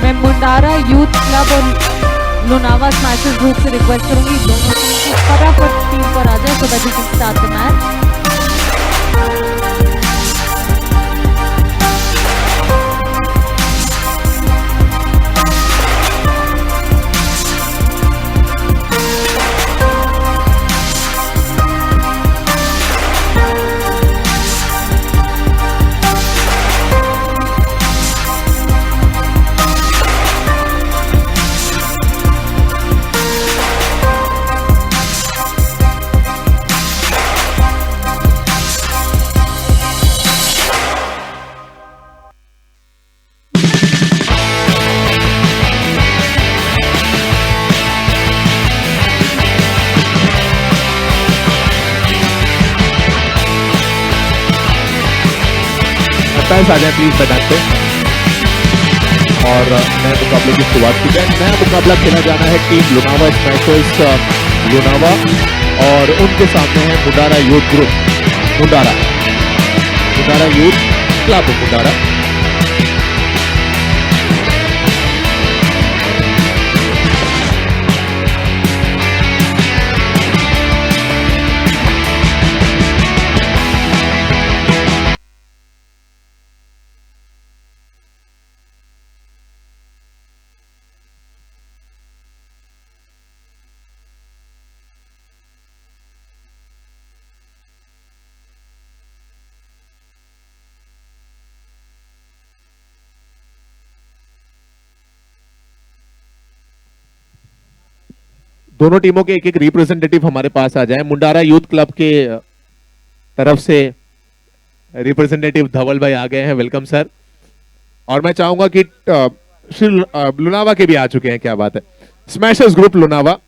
मैं Mundara youth club और Lonava smashers group से रिक्वेस्ट करूंगी दोनों टीम की फटाफट टीम पर आ जाए so that we can start the match. आ जाए प्लीज मैदान पे और नए मुकाबले की शुरुआत की जाए। नया मुकाबला खेला जाना है टीम लोनावा स्मैशर्स लोनावा और उनके सामने है Mundara youth group Mundara youth club Mundara. दोनों टीमों के एक एक रिप्रेजेंटेटिव हमारे पास आ जाए। मुंडारा यूथ क्लब के तरफ से रिप्रेजेंटेटिव धवल भाई आ गए हैं, वेलकम सर। और मैं चाहूंगा कि श्री लोनावा के भी आ चुके हैं, क्या बात है, स्मैशर्स ग्रुप लोनावा।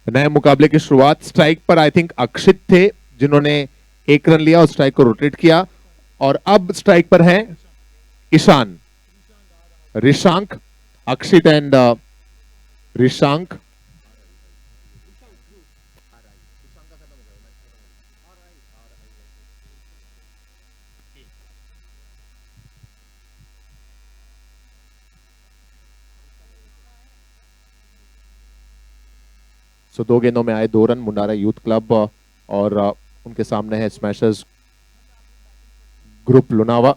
नए मुकाबले की शुरुआत स्ट्राइक पर आई थिंक अक्षित थे जिन्होंने एक रन लिया और स्ट्राइक को रोटेट किया, और अब स्ट्राइक पर हैं ईशान, ऋषांक, अक्षित एंड ऋषांक। सो दो गेंदों में आए 2 रन मुंडारा यूथ क्लब और उनके सामने है स्मैशर्स ग्रुप लोनावा।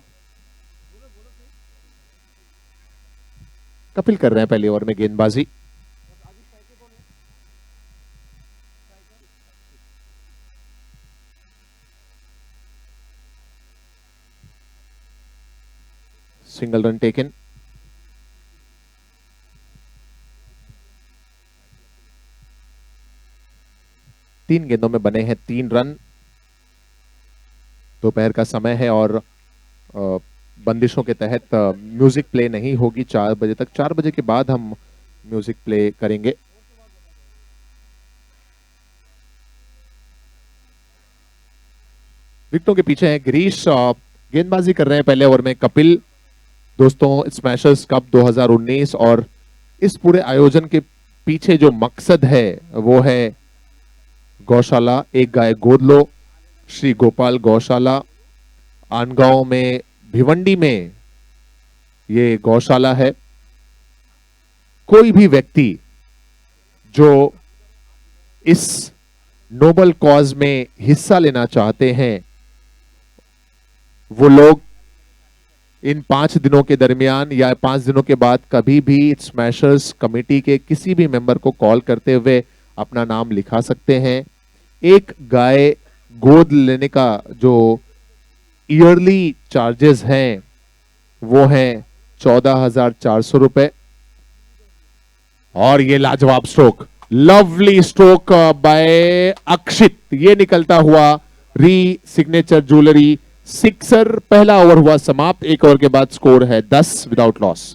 कपिल कर रहे हैं पहले ओवर में गेंदबाजी। Single run taken. तीन गेंदों में बने हैं 3 रन। दोपहर का समय है और बंदिशों के तहत म्यूजिक प्ले नहीं होगी 4 बजे तक। 4 बजे के बाद हम म्यूजिक प्ले करेंगे। विकेटों के पीछे है गिरीश, गेंदबाजी कर रहे हैं पहले ओवर में कपिल। दोस्तों, स्मैशर्स कप 2019 और इस पूरे आयोजन के पीछे जो मकसद है वो है गौशाला एक गाय गोद लो, श्री गोपाल गौशाला। आनगांव में भिवंडी में ये गौशाला है। कोई भी व्यक्ति जो इस नोबल कॉज में हिस्सा लेना चाहते हैं वो लोग इन 5 दिनों के दरमियान या 5 दिनों के बाद कभी भी स्मैशर्स कमेटी के किसी भी मेंबर को कॉल करते हुए अपना नाम लिखा सकते हैं। एक गाय गोद लेने का जो ईयरली चार्जेस हैं वो हैं 14,400 रुपए। और ये लाजवाब स्ट्रोक, लवली स्ट्रोक बाय अक्षित, ये निकलता हुआ री सिग्नेचर ज्वेलरी सिक्सर। पहला ओवर हुआ समाप्त, एक ओवर के बाद स्कोर है 10 विदाउट लॉस।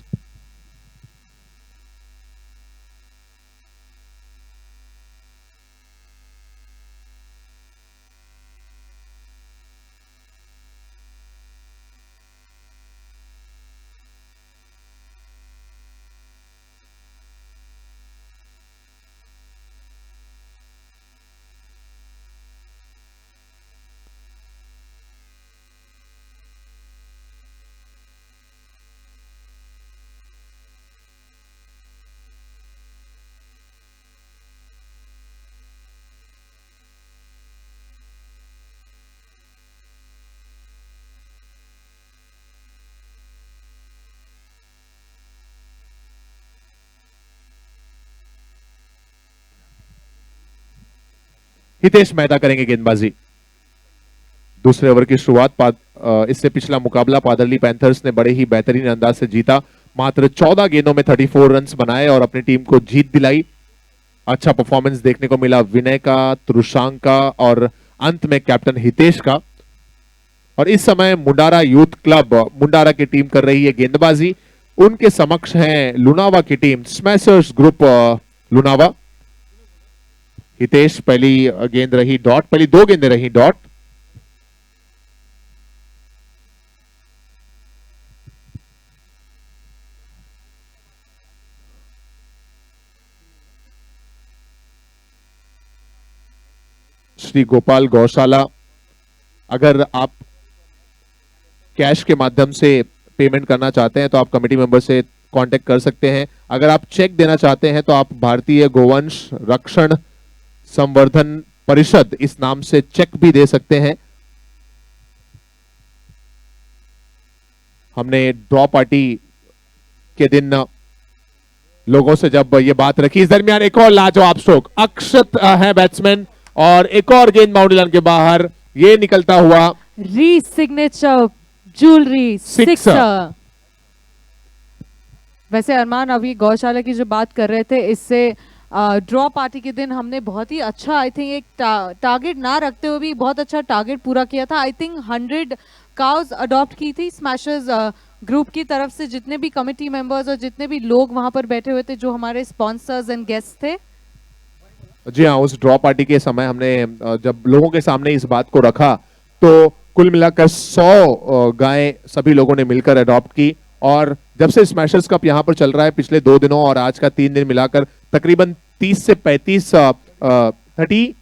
हितेश मेहता करेंगे गेंदबाजी। दूसरे ओवर की शुरुआत इससे पिछला मुकाबला पादरली पैंथर्स ने बड़े ही बेहतरीन अंदाज से जीता, मात्र 14 गेंदों में 34 रन्स बनाए और अपनी टीम को जीत दिलाई। अच्छा परफॉर्मेंस देखने को मिला विनय का, त्रुशांक का और अंत में कैप्टन हितेश का। और इस समय मुंडारा यूथ क्लब मुंडारा की टीम कर रही है गेंदबाजी। उनके समक्ष है लुनावा की team smashers group Lunawa. Hitesh पहली गेंद रही डॉट, पहली दो गेंदें रही डॉट। श्री गोपाल गौशाला, अगर आप कैश के माध्यम से पेमेंट करना चाहते हैं तो आप कमेटी मेंबर से कांटेक्ट कर सकते हैं। अगर आप चेक देना चाहते हैं तो आप भारतीय गोवंश रक्षण संवर्धन परिषद इस नाम से चेक भी दे सकते हैं। हमने ड्रॉ पार्टी के दिन लोगों से जब ये बात रखी, इस दरमियान एक और लाजवाब स्ट्रोक, अक्षत है बैट्समैन और एक और गेंद बाउंड्री लाइन के बाहर, ये निकलता हुआ री सिग्नेचर ज्वेलरी सिक्सर। वैसे अरमान अभी गौशाला की जो बात कर रहे थे, इससे ड्रॉ पार्टी के दिन हमने बहुत ही अच्छा, आई थिंक एक टारगेट ना रखते हुए भी बहुत अच्छा टारगेट पूरा किया था। आई थिंक 100 काउज अडॉप्ट की थी स्मैशर्स ग्रुप की तरफ से। जितने भी कमेटी मेंबर्स और जितने भी लोग वहां पर बैठे हुए थे, जो हमारे स्पॉन्सर्स एंड गेस्ट थे। जी हाँ, उस ड्रॉ पार्टी के समय हमने जब लोगों के सामने इस बात को रखा तो कुल मिलाकर 100 गायें सभी लोगों ने मिलकर अडॉप्ट की। और जब से स्मैशर्स कप यहाँ पर चल रहा है पिछले 2 दिनों और आज का 3 दिन मिलाकर तकरीबन 30 से 35 32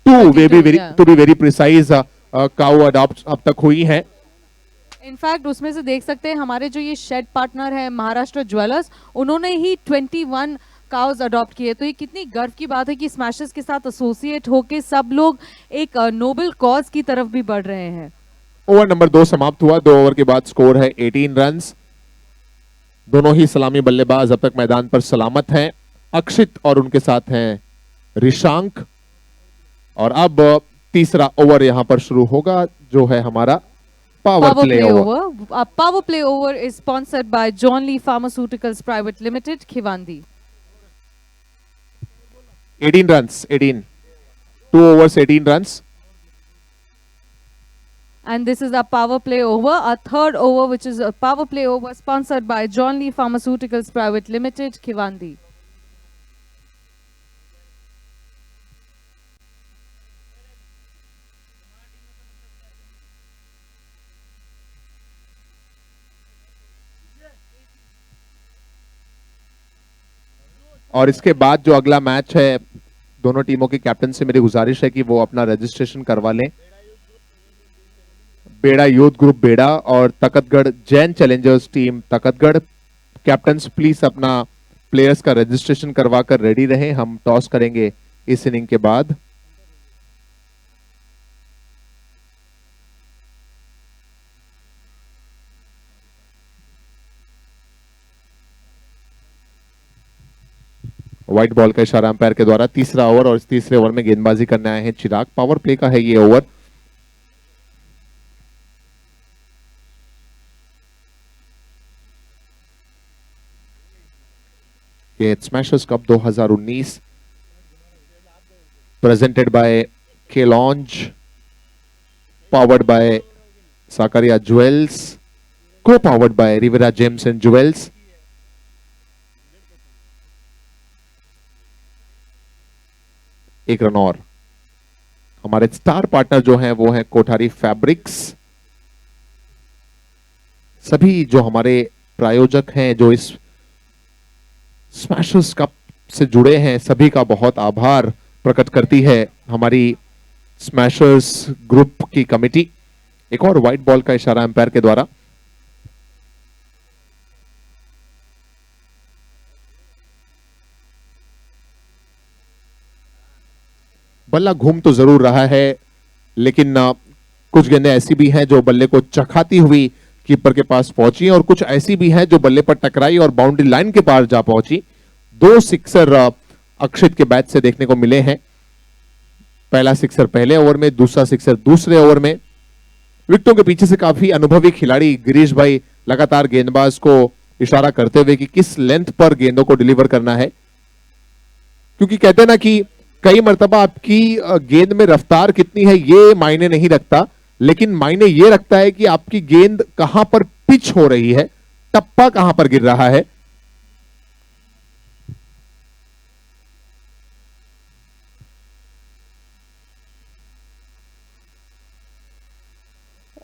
to be very precise cow adopt अब तक हुई है। इनफैक्ट उसमें से देख सकते हैं हमारे जो ये शेड पार्टनर है महाराष्ट्र ज्वेलर्स, उन्होंने ही 21 काउज अडॉप्ट किए। तो ये कितनी गर्व की बात है कि स्मैशर्स के साथ एसोसिएट होके सब लोग एक नोबल कॉज की तरफ भी बढ़ रहे हैं। ओवर नंबर 2 समाप्त हुआ। 2 ओवर के बाद स्कोर है 18 रन्स। दोनों ही सलामी बल्लेबाज अब तक मैदान पर सलामत हैं, अक्षित और उनके साथ हैं ऋशांक। और अब तीसरा ओवर यहां पर शुरू होगा जो है हमारा power play over. Power play over is sponsored by John Lee pharmaceuticals private limited Khiwandi. 18 runs, 18. 2 overs, 18 runs. And this is a power play over, our third over, which is a power play over sponsored by John Lee Pharmaceuticals Private Limited, Khivandi. और इसके बाद जो अगला match है, दोनों टीमों के captain से मेरी गुजारिश है कि वो अपना रजिस्ट्रेशन करवा लें। बेड़ा यूथ ग्रुप बेड़ा और Takhatgarh Jain challengers team Takhatgarh. Captains please अपना प्लेयर्स का रजिस्ट्रेशन करवा कर रेडी रहें। हम टॉस करेंगे इस इनिंग के बाद। व्हाइट बॉल का इशारा अंपायर के द्वारा। तीसरा ओवर और इस तीसरे ओवर में गेंदबाजी करने आए हैं चिराग। पावर प्ले का है ये ओवर। ये smashers cup 2019 presented by K-Launch, powered by Sakaria Jewels, co-powered by Rivera Gems and Jewels. एक रन और। हमारे स्टार पार्टनर जो हैं वो हैं कोठारी फैब्रिक्स। सभी जो हमारे प्रायोजक हैं जो इस स्मैशर्स कप से जुड़े हैं, सभी का बहुत आभार प्रकट करती है हमारी स्मैशर्स ग्रुप की कमेटी। एक और व्हाइट बॉल का इशारा एम्पायर के द्वारा। बल्ला घूम तो जरूर रहा है, लेकिन कुछ गेंदें ऐसी भी हैं जो बल्ले को चखाती हुई कीपर के पास पहुंची और कुछ ऐसी भी हैं जो बल्ले पर टकराई और बाउंड्री लाइन के पार जा पहुंची। 2 सिक्सर अक्षित के बैट से देखने को मिले हैं। पहला सिक्सर पहले ओवर में, दूसरा सिक्सर दूसरे ओवर में। विकेटों के पीछे से काफी अनुभवी खिलाड़ी गिरीश भाई लगातार गेंदबाज को इशारा करते हुए कि किस लेंथ पर गेंदों को डिलीवर करना है, क्योंकि कहते हैं ना कि कई मर्तबा आपकी गेंद में रफ्तार कितनी है ये मायने नहीं रखता, लेकिन मायने ये रखता है कि आपकी गेंद कहां पर पिच हो रही है, टप्पा कहां पर गिर रहा है।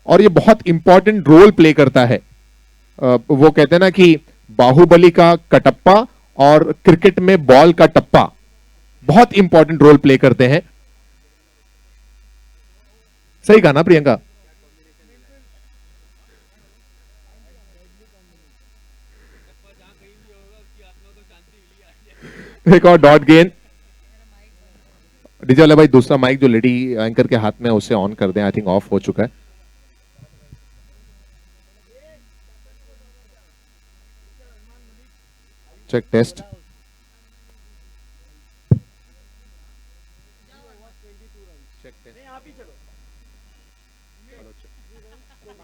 और ये बहुत इंपॉर्टेंट रोल प्ले करता है। वो कहते हैं ना कि बाहुबली का कटप्पा और क्रिकेट में बॉल का टप्पा बहुत इंपॉर्टेंट रोल प्ले करते हैं। सही कहा ना प्रियंका? एक और डॉट गेंद। डीजे वाला भाई दूसरा माइक जो लेडी एंकर के हाथ में है उसे ऑन कर दें, आई थिंक ऑफ हो चुका है। Check test.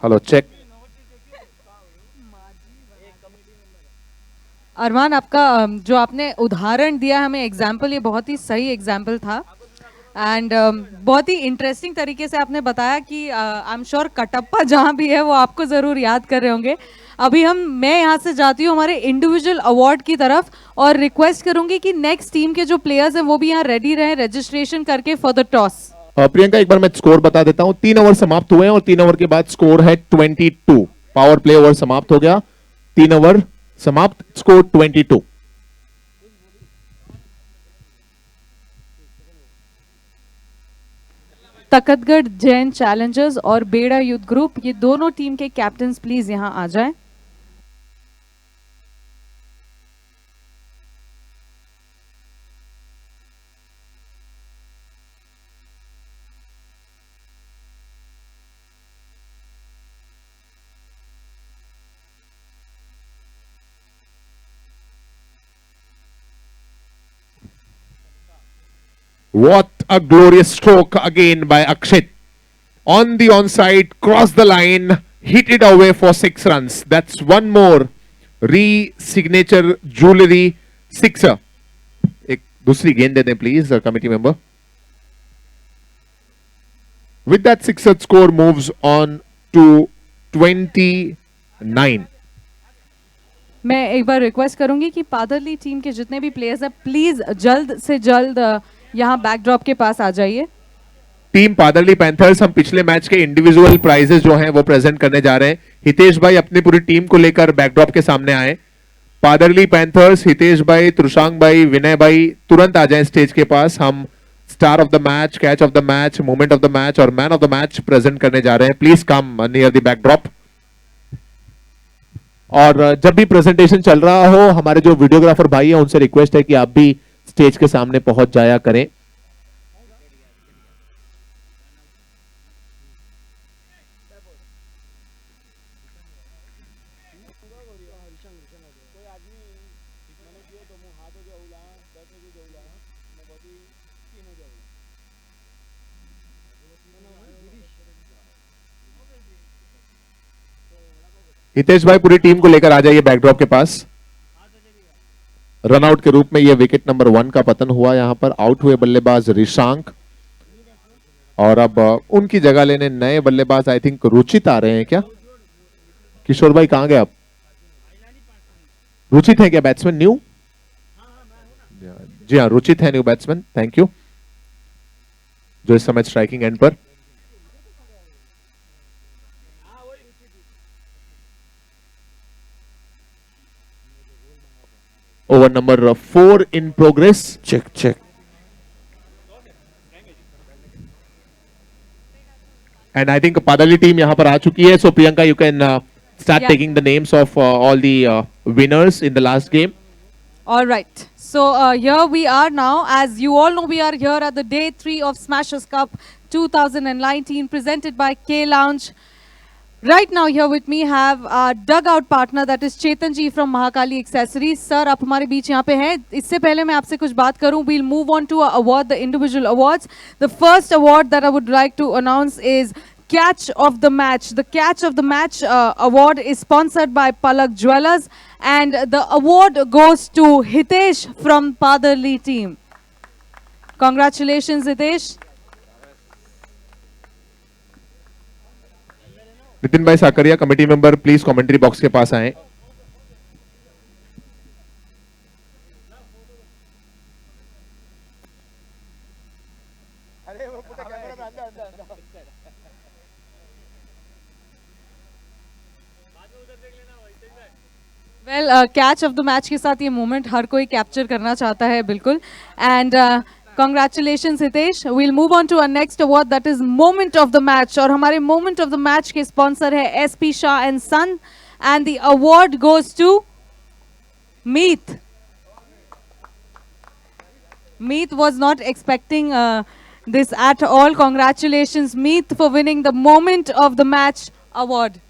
Hello check. Arman, आपका जो आपने उदाहरण दिया हमें एग्जाम्पल, ये बहुत ही सही एग्जाम्पल था एंड बहुत ही इंटरेस्टिंग तरीके से आपने बताया कि आई एम श्योर कटप्पा जहाँ भी है वो आपको ज़रूर याद कर रहे होंगे। अभी मैं यहाँ से जाती हूँ हमारे इंडिविजुअल अवार्ड की तरफ और रिक्वेस्ट करूंगी कि नेक्स्ट टीम के जो प्लेयर्स हैं वो भी यहाँ रेडी रहें रजिस्ट्रेशन करके फॉर द टॉस। प्रियंका एक बार मैं स्कोर बता देता हूं। 3 ओवर समाप्त हुए हैं और 3 ओवर के बाद स्कोर है 22। पावर प्ले ओवर समाप्त हो गया, 3 ओवर समाप्त, स्कोर 22। तकतगढ़ जैन चैलेंजर्स और बेड़ा यूथ ग्रुप, ये दोनों टीम के कैप्टन प्लीज यहां आ जाएं। What a glorious stroke again by Akshit. On the onside, cross the line, hit it away for 6 runs. That's one more re-signature jewelry sixer. एक दूसरी गेंद दे दें please committee member. With that sixer, score moves on to 29. मैं एक बार request करूंगी कि पादरली team के जितने भी प्लेयर्स हैं प्लीज जल्द से जल्द यहाँ बैकड्रॉप के पास आ जाइए। टीम पादरली पैंथर्स, हम पिछले मैच के इंडिविजुअल प्राइजेस जो हैं वो प्रेजेंट करने जा रहे हैं। हितेश भाई अपनी पूरी टीम को लेकर बैकड्रॉप के सामने आए। पादरली पैंथर्स, हितेश भाई, त्रुशांग भाई, विनय भाई तुरंत आ जाएं स्टेज के पास। हम star of the match, catch of the match, moment of the match और man of the match present करने जा रहे हैं। Please come near the backdrop. और जब भी प्रेजेंटेशन चल रहा हो, हमारे जो वीडियोग्राफर भाई है उनसे रिक्वेस्ट है कि आप भी स्टेज के सामने पहुंच जाया करें। हितेश भाई पूरी टीम को लेकर आ जाइए बैकड्रॉप के पास। रनआउट के रूप में ये विकेट नंबर 1 का पतन हुआ। यहां पर आउट हुए बल्लेबाज ऋषांक और अब उनकी जगह लेने नए बल्लेबाज आई थिंक रुचित आ रहे हैं क्या? किशोर भाई कहां गए आप? रुचित है क्या बैट्समैन न्यू? जी हाँ, रुचित है न्यू बैट्समैन, थैंक यू, जो इस समय स्ट्राइकिंग एंड पर। Over number 4 in progress. Check and I think Padali team यहां पर आ चुकी है, so Priyanka you can start Yeah. taking the names of all the winners in the last game. All right. So here we are now. As you all know, we are here at the day 3 of Smashers Cup 2019 presented by K Lounge. Right now here with me have our dugout partner, that is Chetan ji from Mahakali Accessories. Sir, आप हमारे बीच यहाँ पे हैं. इससे पहले मैं आपसे कुछ बात करूँ, we'll move on to award the individual awards. The first award that I would like to announce is Catch of the Match. The Catch of the Match award is sponsored by Palak Jewelers, and the award goes to Hitesh from Padarli team. Congratulations, Hitesh. Nitin भाई Sakaria committee member please commentary box के पास आए। Well catch of the match के साथ ये moment हर कोई capture करना चाहता है, बिल्कुल। And congratulations Hitesh. We'll move on to our next award, that is moment of the match. और हमारे मोमेंट ऑफ द मैच के स्पॉन्सर है SP Shah and son, and the award goes to Meet. Meet was not expecting this at all. Congratulations, Meet, for winning the Moment of the Match award.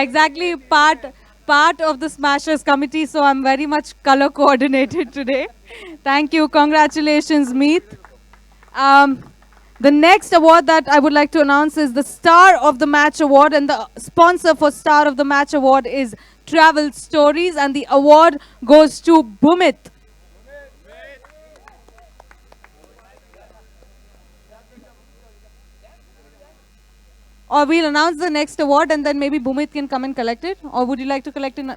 Exactly, part of the Smashers committee, so I'm very much color coordinated today. Thank you. Congratulations, Meet. The next award that I would like to announce is the Star of the Match award, and the sponsor for Star of the Match award is Travel Stories, and the award goes to Bhumit. Or we'll announce the next award and then maybe Bhumit can come and collect it. Or would you like to collect it?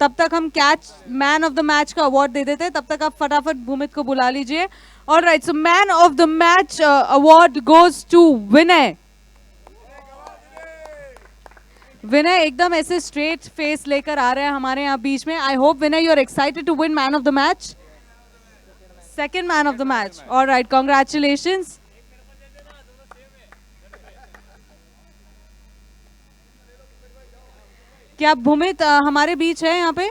तब तक हम catch man of the match का award दे देते हैं, तब तक आप फटाफट भूमित को बुला लीजिए। Alright, so man of the match award goes to Vinay. Vinay एकदम ऐसे स्ट्रेट फेस लेकर आ रहे हैं हमारे यहाँ बीच में। I hope Vinay you are excited to win man of the match, second man of the match. Alright, congratulations. क्या भूमित हमारे बीच है यहाँ पे?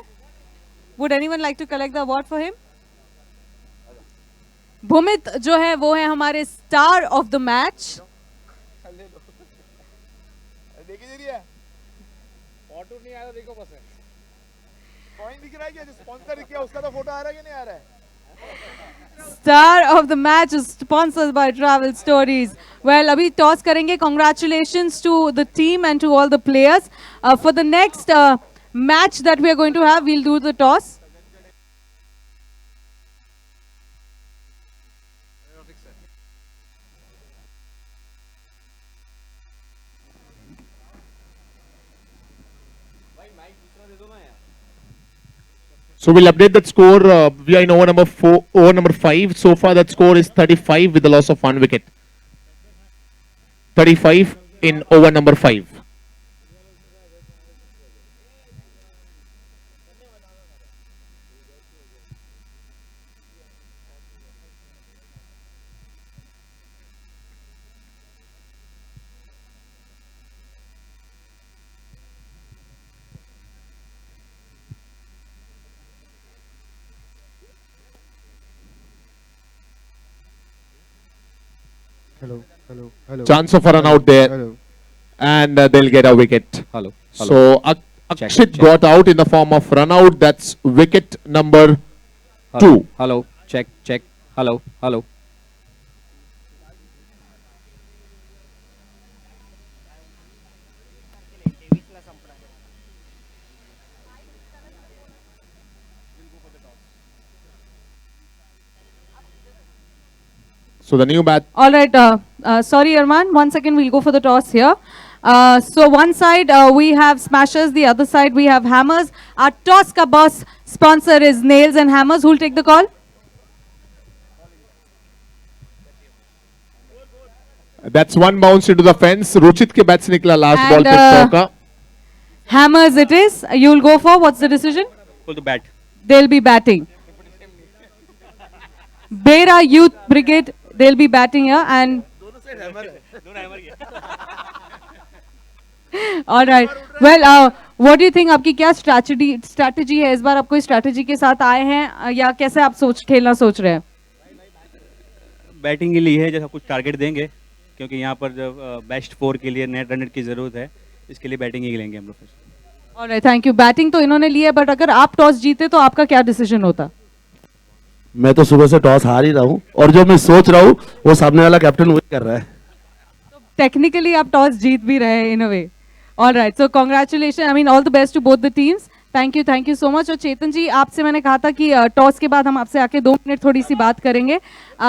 Would anyone like to collect the award for him? Bhumit जो है वो है हमारे star of the match. Photo नहीं आ रहा, देखो बस कॉइन दिख रहा है क्या? जो स्पॉन्सर किया उसका तो फोटो आ रहा है कि नहीं आ रहा है? Star of the match is sponsored by Travel Stories. Well, abhi toss karenge. Congratulations to the team and to all the players. For the next match that we are going to have, we'll do the toss. So we'll update that score. We are in over number 5. So far that score is 35 with the loss of 1 wicket. 35 in over number 5. Hello. Chance of a run out there. Hello. And they'll get a wicket. Hello. So Akshit got out in the form of run out. That's wicket number 2. Hello. Check. Hello. So the new bat. All right. Sorry, Arman. 1 second. We'll go for the toss here. So one side we have smashers. The other side we have hammers. Our toss ka boss sponsor is Nails and Hammers. Who'll take the call? That's one bounce into the fence. Ruchit के bat से निकला last And, ball पे चौका. Hammers it is. You'll go for. What's the decision? Pull the bat. They'll be batting. Bera Youth Brigade. They'll be batting here and. All right. Well, what do you think? आपकी क्या strategy है इस बार? आप कोई strategy के साथ आए हैं या कैसे आप खेलना सोच रहे हैं? बैटिंग के लिए है, जैसा कुछ टारगेट देंगे क्योंकि यहाँ पर बेस्ट 4 के लिए नेट रन की जरूरत है, इसके लिए बैटिंग ही लेंगे हम लोग। Alright, thank you. बैटिंग तो इन्होंने ली है, बट अगर आप टॉस जीते तो आपका क्या डिसीजन होता? मैं तो सुबह से टॉस हार ही रहा हूँ और जो मैं सोच रहा हूँ वो सामने वाला कैप्टन वही कर रहा है। टेक्निकली आप टॉस जीत भी रहे हैं in a way. Alright, so congratulation, I mean all the best to both the teams. Thank you so much. और चेतन जी, आपसे मैंने कहा था कि टॉस के बाद हम आपसे आके 2 मिनट थोड़ी सी बात करेंगे।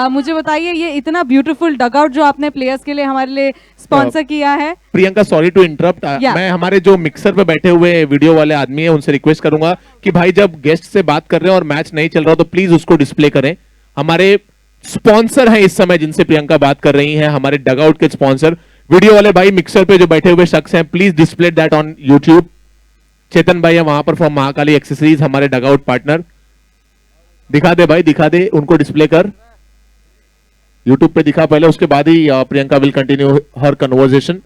मुझे बताइए, ये इतना ब्यूटीफुल डगआउट जो आपने प्लेयर्स के लिए हमारे लिए स्पॉन्सर किया है। प्रियंका, सॉरी टू इंटरप्ट, मैं हमारे जो मिक्सर पे बैठे हुए वीडियो वाले आदमी है उनसे रिक्वेस्ट करूंगा कि भाई जब गेस्ट से बात कर रहे हैं और मैच नहीं चल रहा तो प्लीज उसको डिस्प्ले करें। हमारे स्पॉन्सर हैं इस समय जिनसे प्रियंका बात कर रही हैं, हमारे डगआउट के स्पॉन्सर। वीडियो वाले भाई मिक्सर पे जो बैठे हुए शख्स हैं, please display that on YouTube. Chetan भाई है वहां पर फ्रॉम महाकाली एक्सेसरीज, हमारे डगआउट पार्टनर। दिखा दे भाई, दिखा दे, उनको डिस्प्ले कर, यूट्यूब पे दिखा पहले, उसके बाद ही Priyanka will continue her conversation.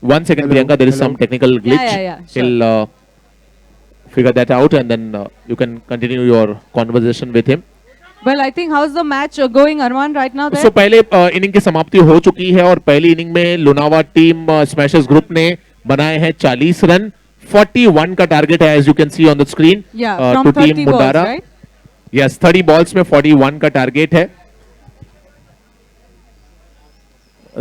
1 second, Priyanka, there is some technical glitch. Yeah, sure. He'll figure that out and then you can continue your conversation with him. Well, I think how's the match going, Arman, right now there? So पहले inning की समाप्ति हो चुकी है और पहली inning में Lonava team smashers group ने बनाए हैं 40 रन। 41 का टारगेट है as you can see on the screen from to 30 team balls, मुंडारा। right? यस, 30 बॉल्स में 41 का टारगेट है।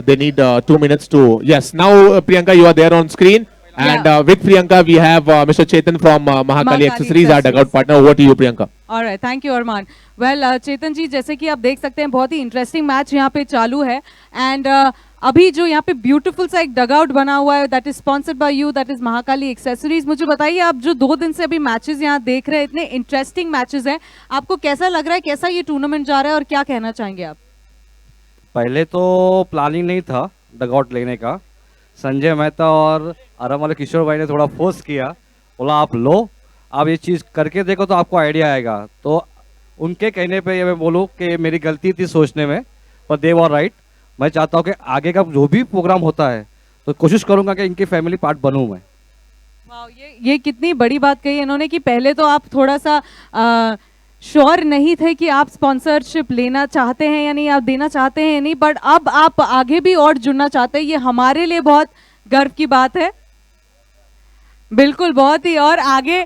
They need 2 minutes to. Yes, now Priyanka, you are there on screen, and with Priyanka we have Mr. Chetan from Mahakali Accessories, our dugout partner. Over to you, Priyanka. All right, thank you, Arman. Well, चेतन जी, जैसे कि आप देख सकते हैं बहुत ही interesting match यहाँ पे चालू है एंड अभी जो यहाँ पे ब्यूटीफुल सा एक डगआउट बना हुआ है that is sponsored bye you, that is Mahakali accessories. मुझे बताइए, आप जो 2 दिन से अभी मैचेस यहाँ देख रहे हैं, इतने इंटरेस्टिंग मैचेस हैं, आपको कैसा लग रहा है, कैसा ये टूर्नामेंट जा रहा है और क्या कहना चाहेंगे आप? पहले तो प्लानिंग नहीं था डगआउट लेने का। संजय मेहता और आराम वाले किशोर भाई ने थोड़ा फोर्स किया, बोला आप लो, आप ये चीज़ करके देखो तो आपको आइडिया आएगा। तो उनके कहने पे ये मैं बोलूँ कि मेरी गलती थी सोचने में, पर दे वर राइट। मैं चाहता हूँ कि आगे का जो भी प्रोग्राम होता है तो कोशिश करूँगा कि इनकी फैमिली पार्ट बनूँ मैं। वाह, ये कितनी बड़ी बात कही इन्होंने कि पहले तो आप थोड़ा सा श्योर नहीं थे कि आप स्पॉन्सरशिप लेना चाहते हैं या नहीं, आप देना चाहते हैं या नहीं, बट अब आप आगे भी और जुड़ना चाहते हैं। ये हमारे लिए बहुत गर्व की बात है। बिल्कुल, बहुत ही, और आगे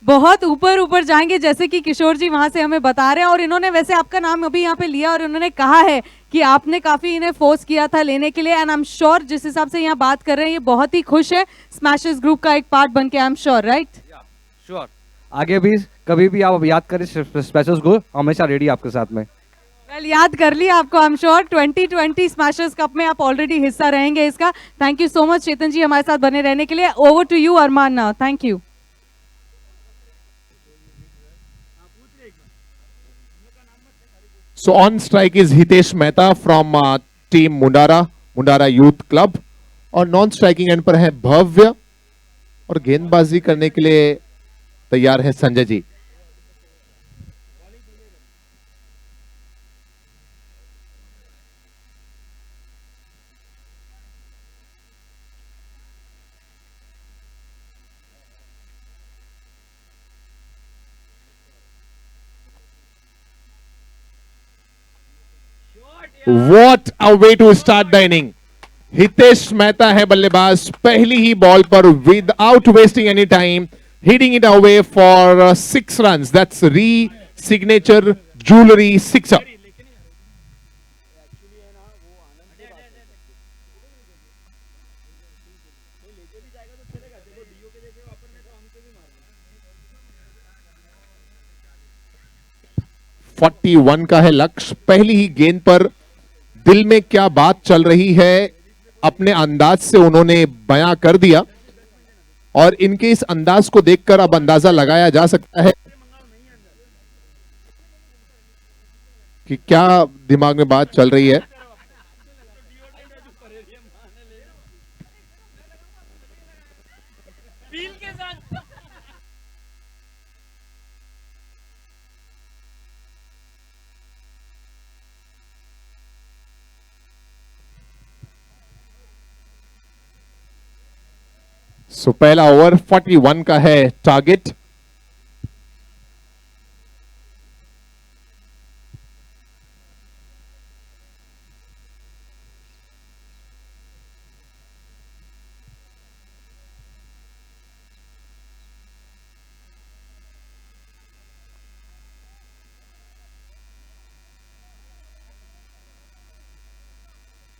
बहुत ऊपर जाएंगे जैसे कि किशोर जी वहां से हमें बता रहे हैं। और इन्होंने वैसे आपका नाम अभी यहाँ पे लिया और उन्होंने कहा है कि आपने काफी इन्हें फोर्स किया था लेने के लिए, एंड आई एम श्योर जिस हिसाब से यहाँ बात कर रहे हैं ये बहुत ही खुश है स्मैशर्स ग्रुप का एक पार्ट बन के। आई एम श्योर, राइट? श्योर, आगे भी कभी भी आप याद करें स्मैशर्स को, हमेशा रेडी आपके साथ में। वेल, याद कर लिया आपको, I am sure 2020 smashers cup में आप ऑलरेडी हिस्सा रहेंगे इसका। Thank you so much Chetan ji हमारे साथ बने रहने के लिए। Over to you Arman now, thank you. So on strike is Hitesh Mehta from team Mundara Youth Club, और नॉन स्ट्राइकिंग एंड पर है भव्य, और गेंदबाजी करने के लिए तैयार है Sanjay ji. What a way to start the inning. Hitesh Mehta है बल्लेबाज, पहली ही बॉल पर without wasting any time hitting it away for 6 runs. That's री सिग्नेचर ज्वेलरी सिक्सर। फोर्टी 41 का है लक्ष्य। पहली ही गेंद पर दिल में क्या बात चल रही है अपने अंदाज से उन्होंने बयां कर दिया, और इनके इस अंदाज को देखकर अब अंदाजा लगाया जा सकता है कि क्या दिमाग में बात चल रही है। सो पहला ओवर 41 का है टारगेट।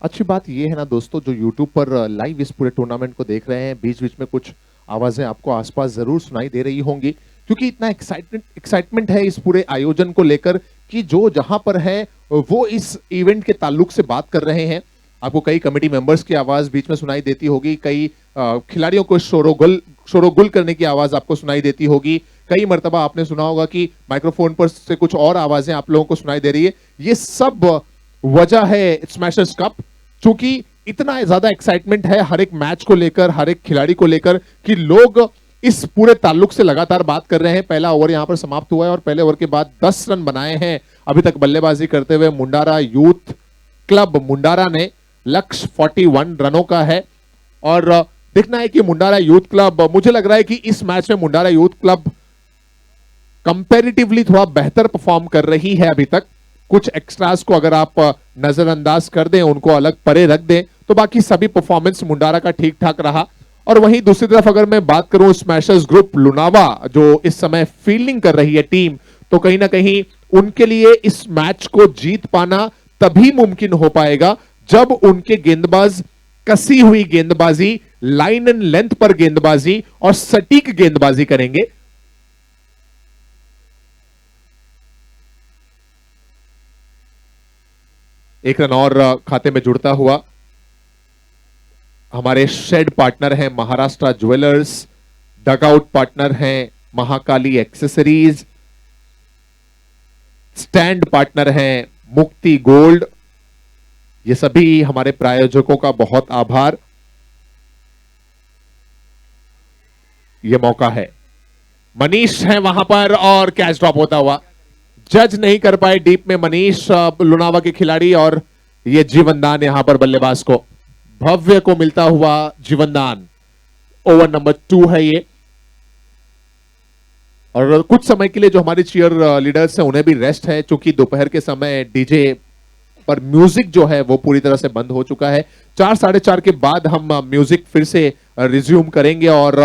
अच्छी बात यह है ना दोस्तों, जो YouTube पर लाइव इस पूरे टूर्नामेंट को देख रहे हैं, बीच बीच में कुछ आवाजें आपको आसपास जरूर सुनाई दे रही होंगी, क्योंकि इतना एक्साइटमेंट है इस पूरे आयोजन को लेकर कि जो जहां पर है वो इस इवेंट के ताल्लुक से बात कर रहे हैं। आपको कई कमेटी मेंबर्स की आवाज बीच में सुनाई देती होगी, कई खिलाड़ियों को शोरोगुल करने की आवाज आपको सुनाई देती होगी, कई मर्तबा आपने सुना होगा कि माइक्रोफोन पर से कुछ और आवाजें आप लोगों को सुनाई दे रही है। ये सब वजह है स्मैशर्स कप, क्योंकि इतना ज्यादा एक्साइटमेंट है हर एक मैच को लेकर, हर एक खिलाड़ी को लेकर, कि लोग इस पूरे ताल्लुक से लगातार बात कर रहे हैं। पहला ओवर यहां पर समाप्त हुआ है और पहले ओवर के बाद 10 रन बनाए हैं अभी तक बल्लेबाजी करते हुए मुंडारा यूथ क्लब मुंडारा ने। लक्ष्य 41 रनों का है और देखना है कि मुंडारा यूथ क्लब, मुझे लग रहा है कि इस मैच में मुंडारा यूथ क्लब कंपैरेटिवली थोड़ा बेहतर परफॉर्म कर रही है अभी तक। कुछ एक्स्ट्रास को अगर आप नजरअंदाज कर दें, उनको अलग परे रख दें, तो बाकी सभी परफॉर्मेंस मुंडारा का ठीक ठाक रहा। और वहीं दूसरी तरफ अगर मैं बात करूं स्मैशर्स ग्रुप लुनावा, जो इस समय फील्डिंग कर रही है टीम, तो कहीं ना कहीं उनके लिए इस मैच को जीत पाना तभी मुमकिन हो पाएगा जब उनके गेंदबाज कसी हुई गेंदबाजी, लाइन एंड लेंथ पर गेंदबाजी और सटीक गेंदबाजी करेंगे। एक रन और खाते में जुड़ता हुआ हमारे शेड पार्टनर हैं महाराष्ट्र ज्वेलर्स, डगआउट पार्टनर हैं महाकाली एक्सेसरीज, स्टैंड पार्टनर हैं मुक्ति गोल्ड। ये सभी हमारे प्रायोजकों का बहुत आभार। ये मौका है, मनीष है वहां पर और कैच ड्रॉप होता हुआ, जज नहीं कर पाए डीप में मनीष लुनावा के खिलाड़ी, और ये जीवनदान यहां पर बल्लेबाज को, भव्य को मिलता हुआ जीवनदान। ओवर नंबर 2 है ये, और कुछ समय के लिए जो हमारे चीयर लीडर्स हैं उन्हें भी रेस्ट है, क्योंकि दोपहर के समय डीजे पर म्यूजिक जो है वो पूरी तरह से बंद हो चुका है। 4 साढ़े 4 के बाद हम म्यूजिक फिर से रिज्यूम करेंगे और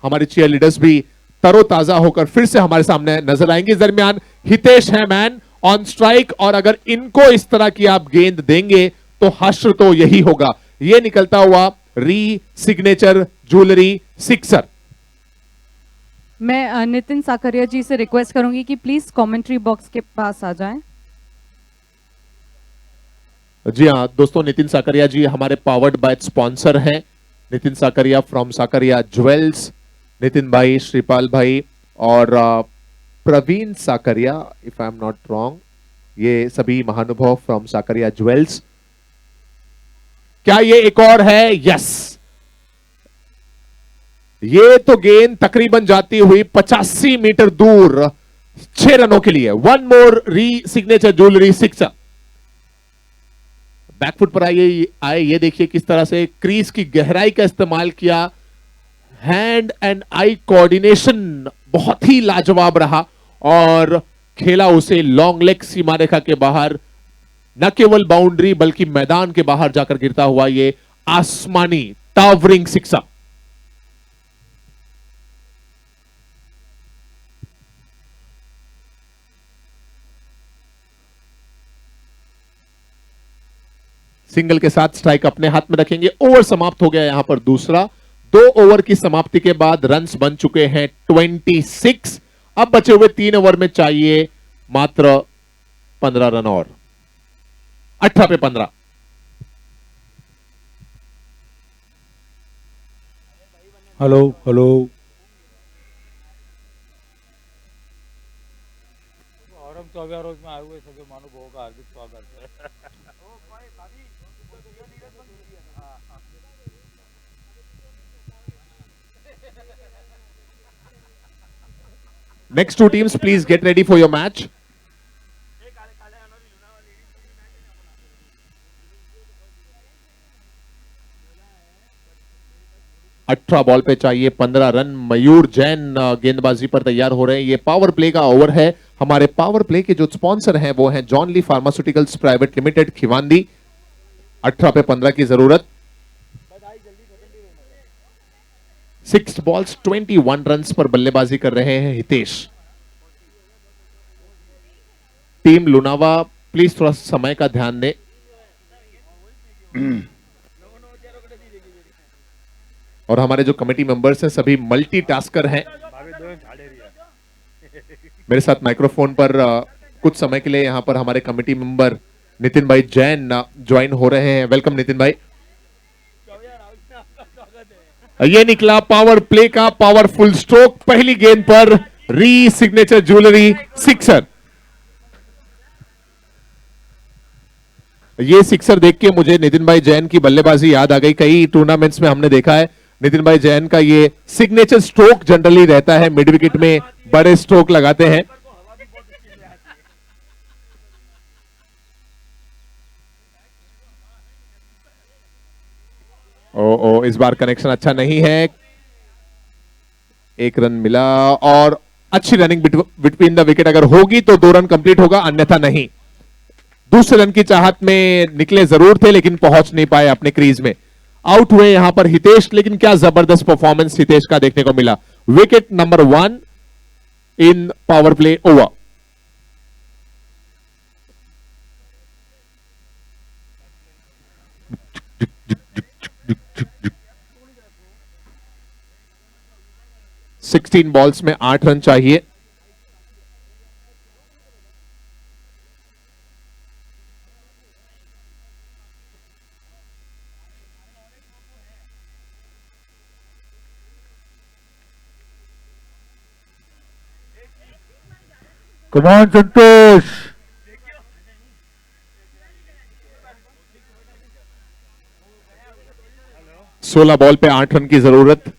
हमारे चीयर लीडर्स भी तरोताजा होकर फिर से हमारे सामने नजर आएंगे। इस दरमियान हितेश है मैन ऑन स्ट्राइक, और अगर इनको इस तरह की आप गेंद देंगे तो हश्र तो यही होगा। ये निकलता हुआ री सिग्नेचर ज्वेलरी सिक्सर। मैं नितिन साकरिया जी से रिक्वेस्ट करूंगी कि प्लीज कमेंट्री बॉक्स के पास आ जाएं। जी हाँ दोस्तों, नितिन साकरिया जी हमारे पावर्ड बाय स्पॉन्सर हैं। नितिन साकरिया फ्रॉम साकरिया ज्वेल्स, नितिन भाई, श्रीपाल भाई और Praveen Sakaria, if I am not wrong, ये सभी महानुभाव फ्रॉम साकरिया ज्वेल्स। क्या ये एक और है? यस, ये तो गेंद तकरीबन जाती हुई 85 मीटर दूर 6 रनों के लिए। 1 मोर री सिग्नेचर ज्वेलरी सिक्सर। बैकफुट पर आए ये देखिए किस तरह से क्रीज की गहराई का इस्तेमाल किया। हैंड एंड आई कोऑर्डिनेशन बहुत ही लाजवाब रहा और खेला उसे लॉन्ग लेग सीमा रेखा के बाहर, न केवल बाउंड्री बल्कि मैदान के बाहर जाकर गिरता हुआ ये आसमानी टावरिंग सिक्सर। सिंगल के साथ स्ट्राइक अपने हाथ में रखेंगे। ओवर समाप्त हो गया यहां पर दूसरा। 2 ओवर की समाप्ति के बाद रन्स बन चुके हैं 26। अब बचे हुए 3 ओवर में चाहिए मात्र 15 रन और। 18 पे 15। Hello hello. औरम 24 रोज में आए हुए सभी महानुभावों का हार्दिक स्वागत है। Next two teams, please get ready for your match. अठारह बॉल पे चाहिए 15 रन। मयूर जैन गेंदबाजी पर तैयार हो रहे हैं। ये पावर प्ले का ओवर है। हमारे पावर प्ले के जो स्पॉन्सर हैं वो हैं John Lee pharmaceuticals private limited Khiwandi. 18 पे 15 की जरूरत। 6 बॉल्स 21 रन्स पर बल्लेबाजी कर रहे हैं हितेश। टीम लुनावा प्लीज थोड़ा समय का ध्यान दें। और हमारे जो कमेटी मेंबर्स हैं सभी मल्टीटास्कर हैं। मेरे साथ माइक्रोफोन पर कुछ समय के लिए यहां पर हमारे कमेटी मेंबर नितिन भाई जैन ज्वाइन हो रहे हैं। वेलकम नितिन भाई। ये निकला पावर प्ले का पावरफुल स्ट्रोक। पहली गेंद पर री सिग्नेचर ज्वेलरी सिक्सर। ये सिक्सर देख के मुझे नितिन भाई जैन की बल्लेबाजी याद आ गई। कई टूर्नामेंट्स में हमने देखा है नितिन भाई जैन का ये सिग्नेचर स्ट्रोक जनरली रहता है। मिड विकेट में बड़े स्ट्रोक लगाते हैं। ओ इस बार कनेक्शन अच्छा नहीं है। 1 रन मिला और अच्छी रनिंग बिटवीन द विकेट अगर होगी तो 2 रन कंप्लीट होगा, अन्यथा नहीं। दूसरे रन की चाहत में निकले जरूर थे लेकिन पहुंच नहीं पाए अपने क्रीज में। आउट हुए यहां पर हितेश, लेकिन क्या जबरदस्त परफॉर्मेंस हितेश का देखने को मिला। Wicket number 1 in power play over. Sixteen balls में 8 रन चाहिए। कमान संतोष। 16 बॉल पे 8 रन की जरूरत।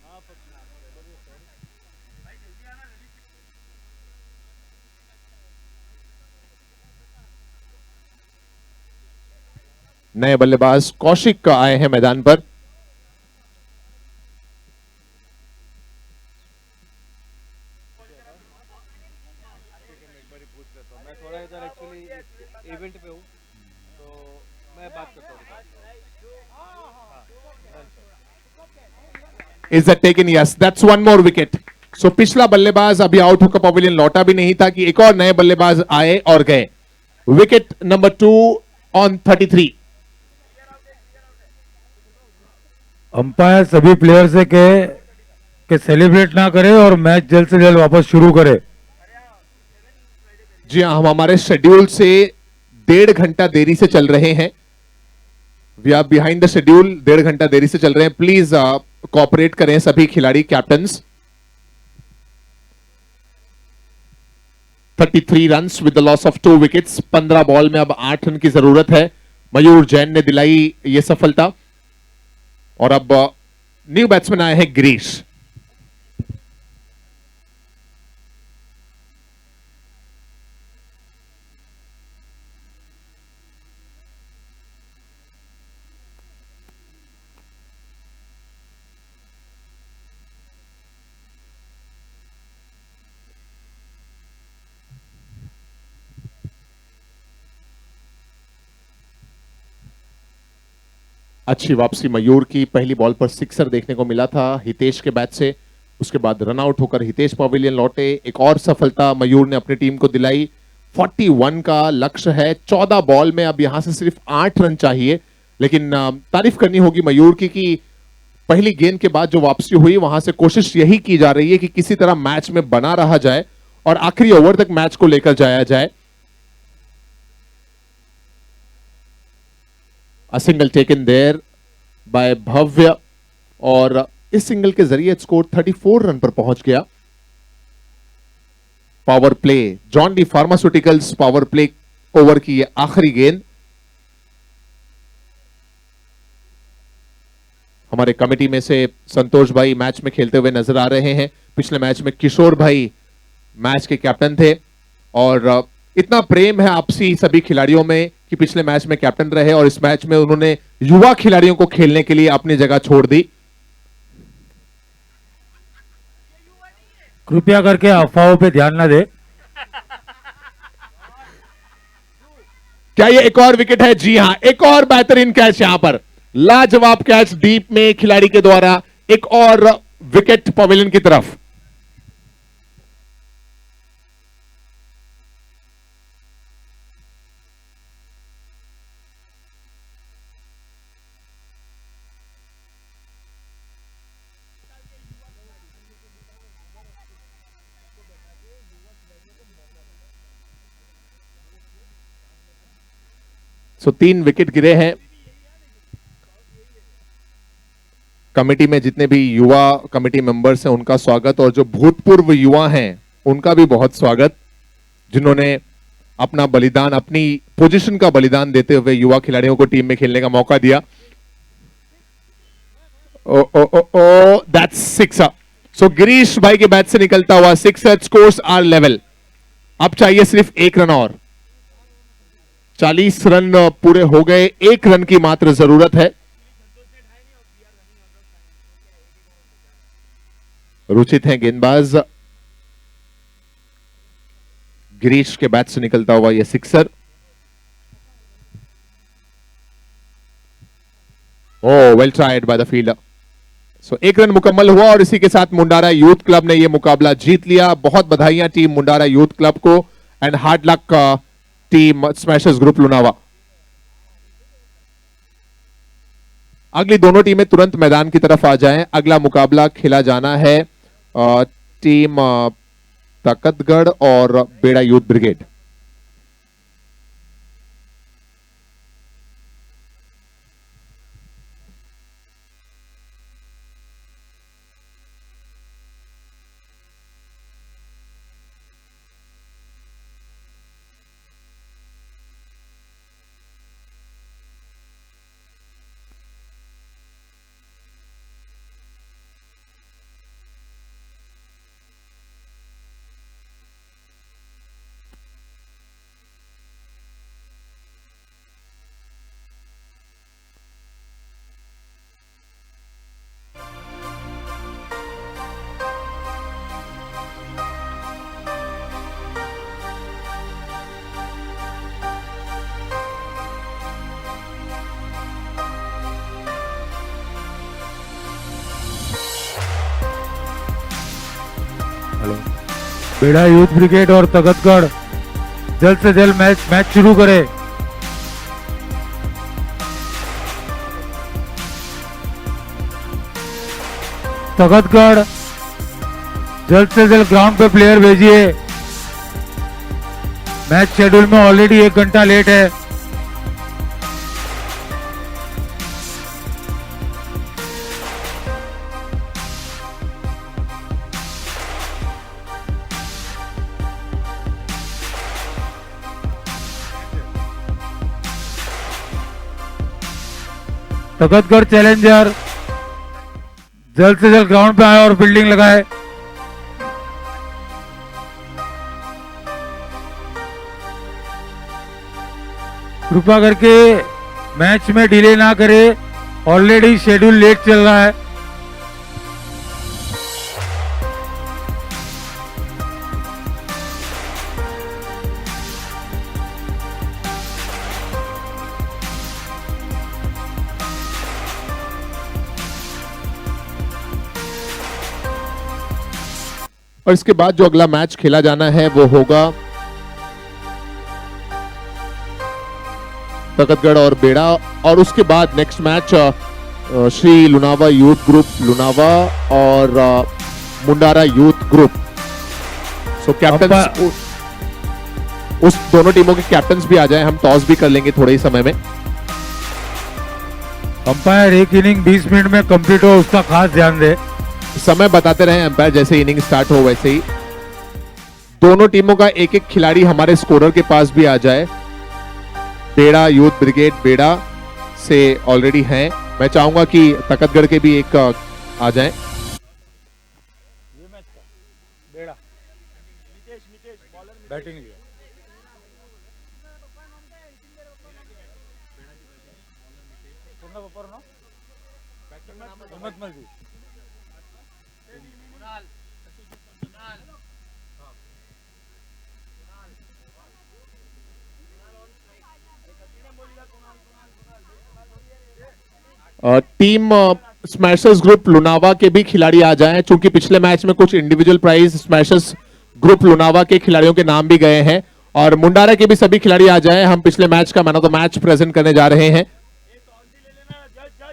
नए बल्लेबाज कौशिक आए हैं मैदान पर। मैं थोड़ा इधर एक्चुअली इवेंट पे हूँ तो मैं बात करता हूँ। Is that taken? Yes, that's one more wicket. So पिछला बल्लेबाज अभी आउट होकर पवेलियन लौटा भी नहीं था कि एक और नए बल्लेबाज आए और गए। Wicket number 2 on 33। अंपायर सभी प्लेयर से कहे कि सेलिब्रेट ना करे और मैच जल्द से जल्द वापस शुरू करे। जी हाँ, हम हमारे शेड्यूल से 1.5 घंटा देरी से चल रहे हैं। We are behind the schedule, 1.5 घंटा देरी से चल रहे हैं। प्लीज कोऑपरेट करें सभी खिलाड़ी, captains. 33 runs with the loss of 2 wickets. 15 ball में अब 8 रन की जरूरत है। मयूर जैन ने दिलाई ये सफलता। और अब न्यू बैट्समैन आए हैं गिरीश। अच्छी वापसी मयूर की, पहली बॉल पर सिक्सर देखने को मिला था हितेश के बैट से, उसके बाद रन आउट होकर हितेश पवेलियन लौटे। एक और सफलता मयूर ने अपनी टीम को दिलाई। 41 का लक्ष्य है 14 बॉल में, अब यहां से सिर्फ 8 रन चाहिए। लेकिन तारीफ करनी होगी मयूर की कि पहली गेंद के बाद जो वापसी हुई वहां से कोशिश यही की जा रही है कि किसी तरह मैच में बना रहा जाए और आखिरी ओवर तक मैच को लेकर जाया जाए। A single taken there by Bhavya और इस सिंगल के जरिए स्कोर 34 रन पर पहुंच गया। Power play, John D pharmaceuticals power play over की ये आखिरी गेंद। हमारे कमेटी में से संतोष भाई मैच में खेलते हुए नजर आ रहे हैं। पिछले मैच में किशोर भाई मैच के कैप्टन थे और इतना प्रेम है आपसी सभी खिलाड़ियों में कि पिछले मैच में कैप्टन रहे और इस मैच में उन्होंने युवा खिलाड़ियों को खेलने के लिए अपनी जगह छोड़ दी। कृपया करके अफवाहों पे ध्यान ना दे। क्या ये एक और विकेट है? जी हां, एक और बेहतरीन कैच यहां पर, लाजवाब कैच डीप में खिलाड़ी के द्वारा, एक और विकेट पवेलियन की तरफ। सो 3 विकेट गिरे हैं। कमेटी में जितने भी युवा कमेटी मेंबर्स हैं उनका स्वागत, और जो भूतपूर्व युवा हैं उनका भी बहुत स्वागत, जिन्होंने अपना बलिदान, अपनी पोजीशन का बलिदान देते हुए युवा खिलाड़ियों को टीम में खेलने का मौका दिया। ओ ओ ओ ओ दैट्स सिक्सर। सो गिरीश भाई के बैट से निकलता हुआ सिक्सर, स्कोर्स आर लेवल। अब चाहिए सिर्फ 1 रन और। 40 रन पूरे हो गए, 1 रन की मात्र जरूरत है। रुचित हैं गेंदबाज, गिरीश के बैट से निकलता हुआ यह sixer. Oh well tried by the fielder. So 1 run मुकम्मल हुआ और इसी के साथ मुंडारा यूथ क्लब ने यह मुकाबला जीत लिया। बहुत बधाइयां टीम मुंडारा यूथ क्लब को and hard luck team smashers group Lonava. अगली दोनों टीमें तुरंत मैदान की तरफ आ जाएं। अगला मुकाबला खेला जाना है टीम तकतगढ़ और बेड़ा यूथ ब्रिगेड। बेड़ा यूथ ब्रिगेड और तगतगढ़ जल्द से जल्द मैच शुरू करे। तगतगढ़ जल्द से जल्द ग्राउंड पे प्लेयर भेजिए। मैच शेड्यूल में ऑलरेडी 1 घंटा लेट है। तगतगढ़ चैलेंजर जल्द से जल्द ग्राउंड पे आए और फील्डिंग लगाए। कृपया करके मैच में डिले ना करे, ऑलरेडी शेड्यूल लेट चल रहा है। और इसके बाद जो अगला मैच खेला जाना है वो होगा तकतगढ़ और बेड़ा, और उसके बाद next match Shri Lunawa youth group Lunava और मुंडारा यूथ ग्रुप। सो कैप्टन उस दोनों टीमों के कैप्टन्स भी आ जाए, हम टॉस भी कर लेंगे थोड़े ही समय में। अंपायर एक इनिंग 20 मिनट में कंप्लीट हो उसका खास ध्यान दे। समय बताते रहे अंपायर, जैसे इनिंग स्टार्ट हो वैसे ही। दोनों टीमों का एक एक खिलाड़ी हमारे स्कोरर के पास भी आ जाए। बेड़ा यूथ ब्रिगेड बेड़ा से ऑलरेडी हैं, मैं चाहूंगा कि तकतगढ़ के भी एक आ जाएं। Batting team smashers group Lunawa के भी खिलाड़ी आ जाएं, क्योंकि पिछले मैच में कुछ individual prize smashers group Lunawa के खिलाड़ियों के नाम भी गए हैं। और मुंडारा के भी सभी खिलाड़ी आ जाएं, हम पिछले मैच का man of the match present करने जा रहे हैं।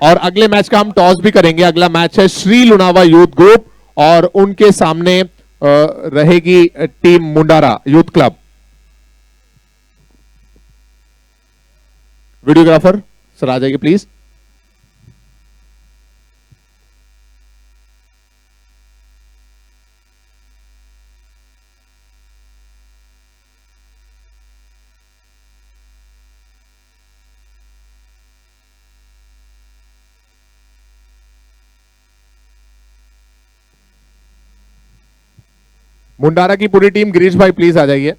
और अगले मैच का हम टॉस भी करेंगे। अगला मैच है श्री लुनावा यूथ ग्रुप और उनके सामने रहेगी team Mundara youth club. Videographer sir आ जाइए प्लीज। मुंडारा की पूरी टीम, गिरीश भाई प्लीज आ जाइए।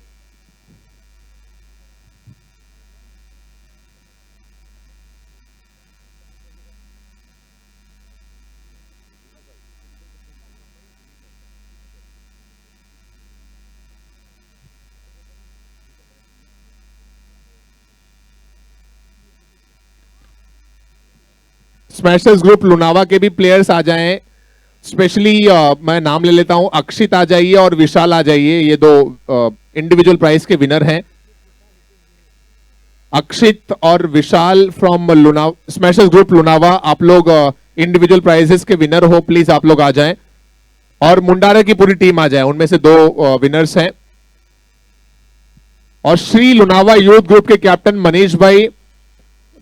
स्मैशर्स ग्रुप लुनावा के भी प्लेयर्स आ जाएं। स्पेशली मैं नाम ले लेता हूं, अक्षित आ जाइए और विशाल आ जाइए, ये दो इंडिविजुअल प्राइज के विनर हैं। अक्षित और Vishal from Lunava smashers group Lunava, आप लोग इंडिविजुअल प्राइजेस के विनर हो, प्लीज आप लोग आ जाएं। और मुंडारा की पूरी टीम आ जाए, उनमें से दो विनर्स हैं। और श्री लुनावा यूथ ग्रुप के कैप्टन मनीष भाई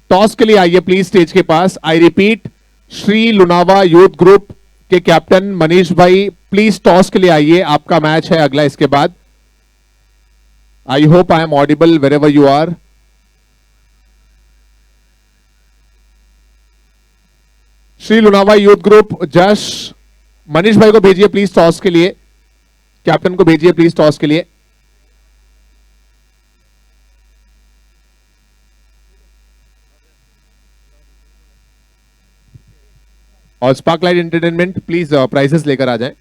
टॉस के लिए आइए प्लीज स्टेज के पास। I repeat, Shri Lunawa youth group के कैप्टन मनीष भाई प्लीज टॉस के लिए आइए, आपका मैच है अगला इसके बाद। I hope I am audible wherever you are. Shri Lunawa youth group Jash Manish भाई को भेजिए प्लीज टॉस के लिए, कैप्टन को भेजिए प्लीज टॉस के लिए। और स्पार्कलाइट एंटरटेनमेंट प्लीज प्राइजेस लेकर आ जाएं।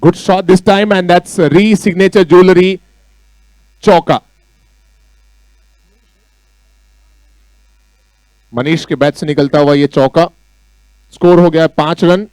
Good shot this time and that's re-signature jewelry चौका। मनीष के बैट से निकलता हुआ ये चौका। स्कोर हो गया 5 रन।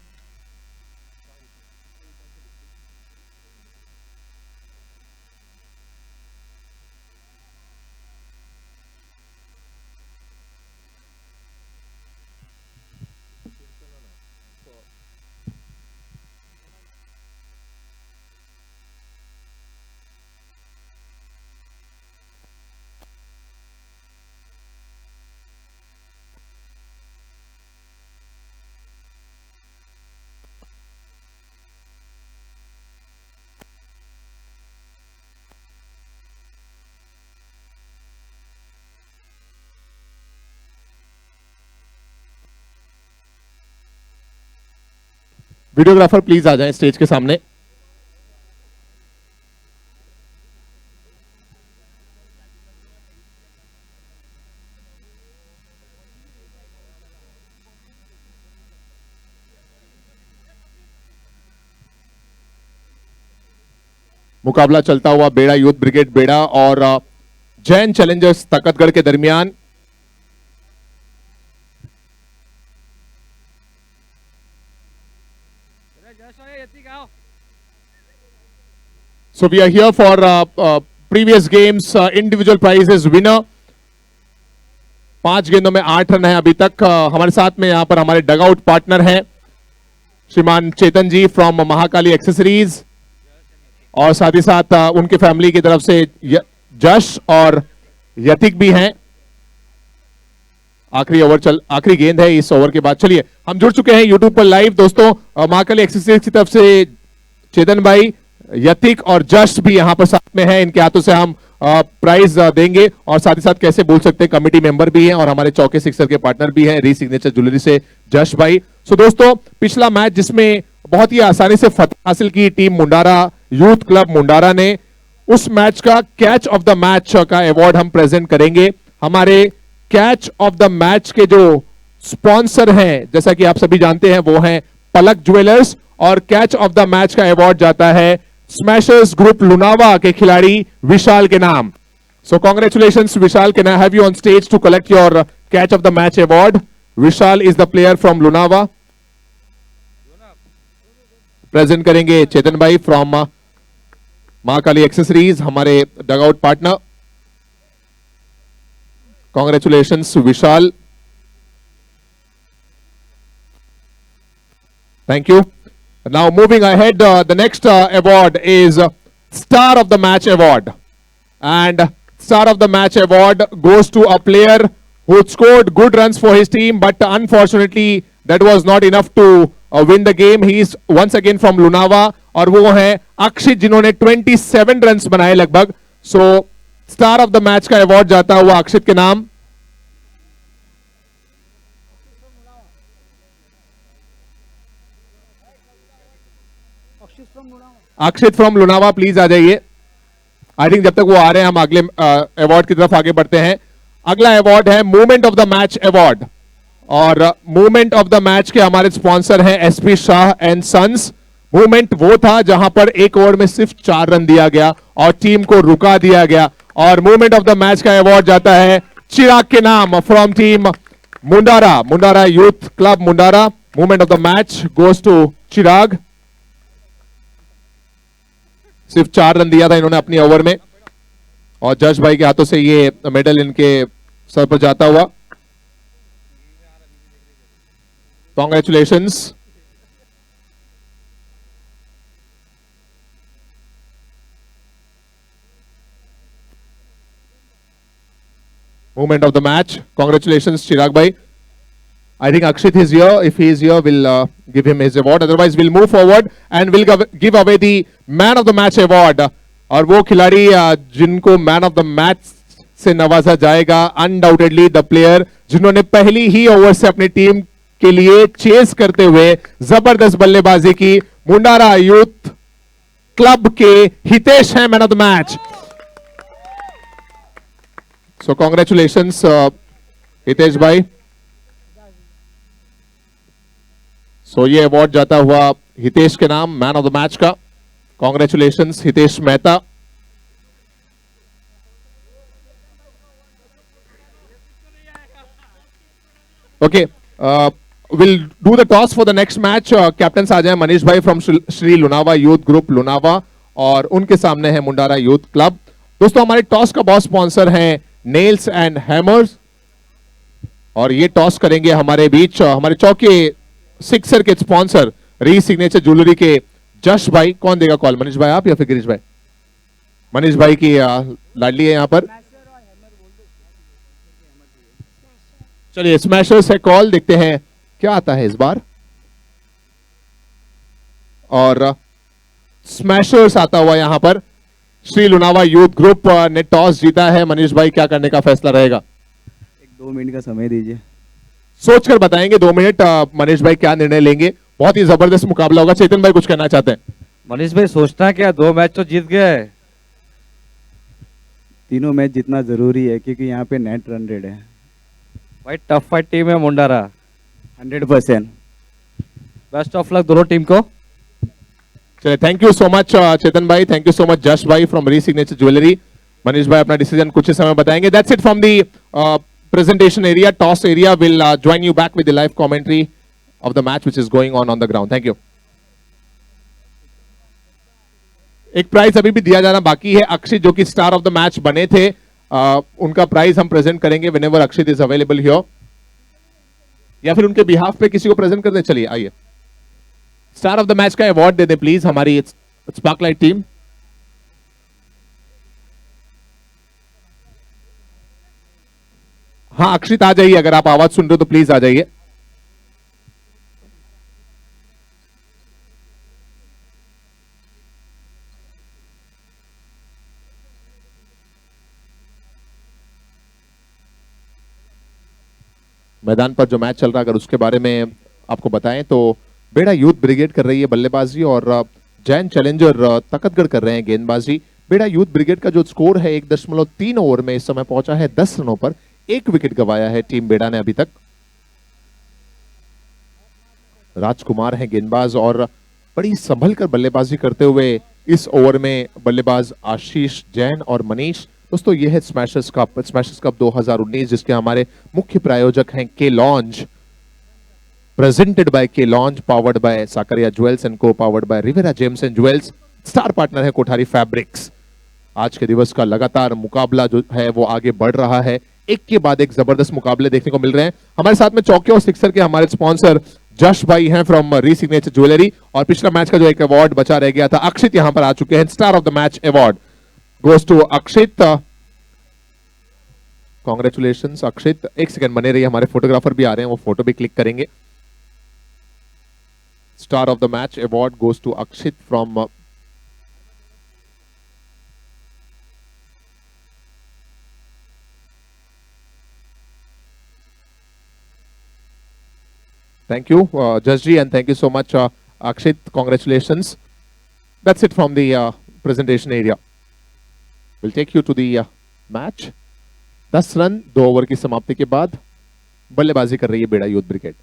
वीडियोग्राफर प्लीज आ जाएं स्टेज के सामने। मुकाबला चलता हुआ बेड़ा यूथ ब्रिगेड बेड़ा और जैन चैलेंजर्स तकतगढ़ के दरमियान। So we are here for previous games individual prizes winner। 5 गेंदों में 8 रन है अभी तक। हमारे साथ में यहां पर हमारे डगआउट पार्टनर हैं श्रीमान चेतन जी फ्रॉम महाकाली एक्सेसरीज, और साथ ही साथ उनके फैमिली की तरफ से जश और यतिक भी हैं। आखिरी गेंद है इस ओवर के बाद। चलिए हम जुड़ चुके हैं यूट्यूब पर लाइव दोस्तों। महाकाली एक्सेसरीज की तरफ से चेतन भाई, यतिक और जश भी यहां पर साथ में है। इनके हाथों से हम प्राइज देंगे, और साथ ही साथ कैसे भूल सकते हैं कमेटी मेंबर भी हैं और हमारे चौके सिक्सर के पार्टनर भी हैं री सिग्नेचर ज्वेलरी से जश भाई। सो दोस्तों, पिछला मैच जिसमें बहुत ही आसानी से फतह हासिल की team Mundara youth club Mundara ने, उस मैच का कैच ऑफ द मैच का अवार्ड हम प्रेजेंट करेंगे। हमारे कैच ऑफ द मैच के जो स्पॉन्सर हैं, जैसा कि आप सभी जानते हैं, वो हैं पलक ज्वेलर्स, और कैच ऑफ द मैच का अवार्ड जाता है स्मैशर्स ग्रुप लुनावा के खिलाड़ी विशाल के नाम। So congratulations Vishal, can I have you on stage to collect your catch of the match award. Vishal is the player from Lunawa. Present करेंगे चेतन भाई फ्रॉम महाकाली एक्सेसरीज, हमारे dugout partner. Congratulations Vishal, thank you. Now moving ahead, the next award is Star of the Match Award, and Star of the Match Award goes to a player who scored good runs for his team, but unfortunately that was not enough to win the game. He is once again from Lunava, और वो है अक्षित जिन्होंने 27 runs बनाए लगभग। So Star of the Match का award जाता हुआ अक्षित के नाम। अक्षित फ्रॉम लुनावा प्लीज आ जाइए। आई थिंक जब तक वो आ रहे हैं हम अगले अवार्ड की तरफ आगे बढ़ते हैं। अगला अवार्ड है movement of the match award, और मूवमेंट ऑफ द मैच के हमारे स्पॉन्सर हैं SP Shah and sons. Movement वो था जहां पर एक ओवर में सिर्फ 4 रन दिया गया और टीम को रुका दिया गया, और मूवमेंट ऑफ द मैच का अवार्ड जाता है चिराग के नाम from team Mundara youth club Mundara. Movement of the match goes to Chirag. सिर्फ 4 रन दिया था इन्होंने अपनी ओवर में, और जज भाई के हाथों से ये मेडल इनके सर पर जाता हुआ। Congratulations. Movement of the match, congratulations Chirag भाई। I think Akshit is here. If he is here, we'll give him his award. Otherwise, we'll move forward and we'll give away the Man of the Match award. और वो खिलाड़ी जिनको man of the match से नवाजा जाएगा, undoubtedly the player जिन्होंने पहली ही over से अपनी टीम के लिए चेस करते हुए जबरदस्त बल्लेबाजी की, मुंडारा यूथ क्लब के हितेश है man of the match. So congratulations Hitesh भाई। सो ये अवार्ड जाता हुआ हितेश के नाम मैन ऑफ द मैच का। Congratulations Hitesh Mehta. Okay, will do the toss for the next match. Captain आ जाए मनीष भाई from Shri Lunawa youth group Lunava, और उनके सामने है मुंडारा यूथ क्लब। दोस्तों, हमारे टॉस का बॉस स्पॉन्सर है नेल्स एंड हैमर्स, और ये टॉस करेंगे हमारे बीच हमारे चौके सिक्सर के स्पॉन्सर री सिग्नेचर ज्वेलरी के जश भाई। कौन देगा कॉल, मनीष भाई आप या फिर गिरीश भाई? मनीष भाई की लाडली है यहां पर। चलिए स्मैशर्स है कॉल, देखते हैं क्या आता है इस बार। और स्मैशर्स आता हुआ यहां पर श्री लुनावा यूथ ग्रुप ने टॉस जीता है। मनीष भाई क्या करने का फैसला रहेगा? 2 मिनट का समय दीजिए, सोचकर बताएंगे 2 मिनट मनीष भाई क्या निर्णय लेंगे। बहुत ही जबरदस्त मुकाबला होगा। चेतन भाई कुछ कहना चाहते हैं? मनीष भाई सोचना क्या, 2 मैच तो जीत गए। तीनों मैच जितना जरूरी है क्योंकि यहाँ पे नेट रन रेट है भाई टफ फाइट टीम है मुंडारा। 100%। बेस्ट ऑफ लक दोनों टीम को। चलिए, थैंक यू सो मच चेतन भाई, थैंक यू सो मच जश भाई फ्रॉम री सिग्नेचर ज्वेलरी। मनीष भाई अपना डिसीजन कुछ ही समय बताएंगे। That's it from the presentation area. Toss area will join you back with the live commentary of the match which is going on the ground. Thank you. एक prize अभी भी दिया जाना बाकी है। अक्षित जो कि स्टार ऑफ द मैच बने थे, उनका प्राइज हम प्रेजेंट करेंगे whenever Akshit is available here, या फिर उनके बिहाफ पे किसी को प्रेजेंट कर दें। चलिए आइए, स्टार ऑफ द मैच का अवार्ड दे दें प्लीज हमारी स्पार्कलाइट टीम। हाँ अक्षित आ जाइए, अगर आप आवाज सुन रहे हो तो प्लीज आ जाइए। मैदान पर जो मैच चल रहा है अगर उसके बारे में आपको बताएं तो बेड़ा यूथ ब्रिगेड कर रही है बल्लेबाजी और जैन चैलेंजर तकतगढ़ कर रहे हैं गेंदबाजी। बेड़ा यूथ ब्रिगेड का जो स्कोर है 1.3 ओवर में इस समय पहुंचा है 10 रनों पर, 1 विकेट गंवाया है टीम बेड़ा ने अभी तक। राजकुमार है गेंदबाज और बड़ी संभल कर बल्लेबाजी करते हुए इस ओवर में बल्लेबाज आशीष जैन और मनीष। दोस्तों ये है स्मैशर्स कप 2019 जिसके हमारे मुख्य प्रायोजक हैं K lounge, presented by K lounge, powered by Sakaria jewels and co, powered by Riviera gems and jewels. Star partner है कोठारी फैब्रिक्स। आज के दिवस का लगातार मुकाबला जो है वो आगे बढ़ रहा है, एक के बाद एक जबरदस्त मुकाबले देखने को मिल रहे हैं। हमारे साथ में चौके और सिक्सर के हमारे स्पॉन्सर जश भाई हैं फ्रॉम री सिग्नेचर ज्वेलरी, और पिछला मैच का जो एक अवार्ड बचा रह गया था अक्षित यहां पर आ चुके हैं। Star of the match award goes to Akshit. Congratulations Akshit. एक सेकंड बने रहिए, हमारे फोटोग्राफर भी आ रहे हैं, वो फोटो भी क्लिक करेंगे। Star of the match award goes to Akshit from thank you Jasji and thank you so much Akshit, congratulations. That's it from the presentation area. We'll take you to the match. 10 run 2 over की समाप्ति के बाद बल्लेबाजी कर रही है बेड़ा youth brigade.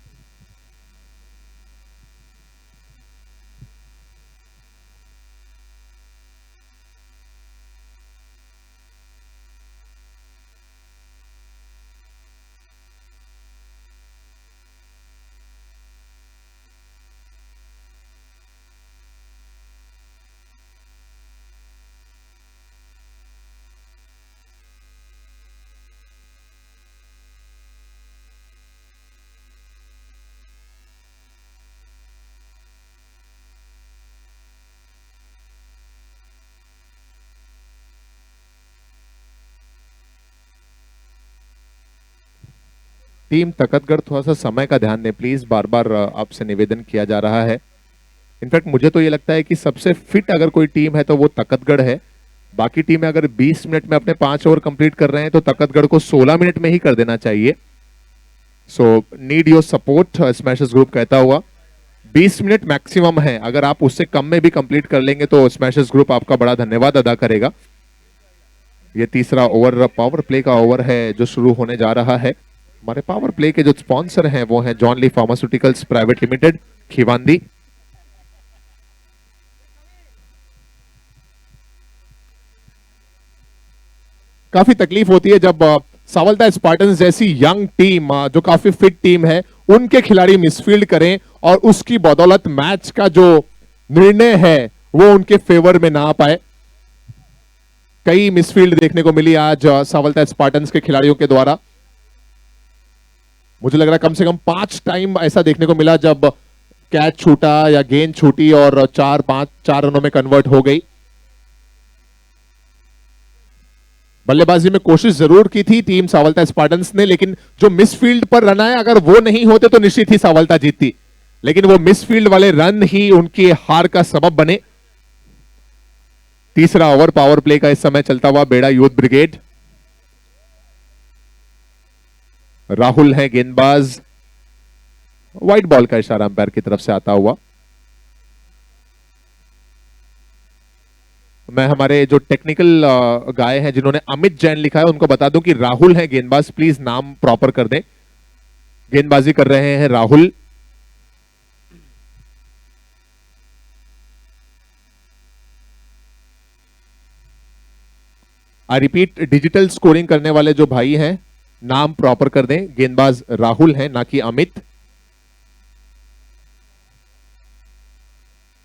Team तकतगढ़ थोड़ा सा समय का ध्यान दें प्लीज, बार बार आपसे निवेदन किया जा रहा है। इनफैक्ट मुझे तो ये लगता है कि सबसे फिट अगर कोई टीम है तो वो तकतगढ़ है। बाकी टीमें अगर 20 मिनट में अपने 5 ओवर कंप्लीट कर रहे हैं तो तकतगढ़ को 16 मिनट में ही कर देना चाहिए। So need your support smashers group कहता हुआ। 20 मिनट मैक्सिमम है, अगर आप उससे कम में भी कंप्लीट कर लेंगे तो स्मैशर्स ग्रुप आपका बड़ा धन्यवाद अदा करेगा। ये तीसरा ओवर पावर प्ले का ओवर है जो शुरू होने जा रहा है। हमारे पावर प्ले के जो स्पॉन्सर हैं वो हैं John Lee pharmaceuticals private limited, Khiwandi. काफी तकलीफ होती है जब सावलता स्पार्टन्स जैसी यंग टीम जो काफी फिट टीम है उनके खिलाड़ी मिसफील्ड करें और उसकी बदौलत मैच का जो निर्णय है वो उनके फेवर में ना आ पाए। कई मिसफील्ड देखने को मिली आज सावलता स्पार्टन्स के खिलाड़ियों के द्वारा। मुझे लग रहा है कम से कम 5 टाइम ऐसा देखने को मिला जब कैच छूटा या गेंद छूटी और 4 रनों में कन्वर्ट हो गई। बल्लेबाजी में कोशिश जरूर की थी टीम सावलता स्पार्टन्स ने, लेकिन जो मिसफील्ड पर रन आए अगर वो नहीं होते तो निश्चित ही सावलता जीतती, लेकिन वो मिसफील्ड वाले रन ही उनकी हार का सबब बने। तीसरा ओवर पावर प्ले का इस समय चलता हुआ बेड़ा यूथ ब्रिगेड। राहुल है गेंदबाज, व्हाइट बॉल का इशारा अंपायर की तरफ से आता हुआ। मैं हमारे जो टेक्निकल गाय हैं जिन्होंने अमित जैन लिखा है उनको बता दूं कि राहुल है गेंदबाज, प्लीज नाम प्रॉपर कर दें। गेंदबाजी कर रहे हैं Rahul. I repeat, digital scoring करने वाले जो भाई हैं नाम प्रॉपर कर दें। गेंदबाज राहुल हैं, ना कि अमित।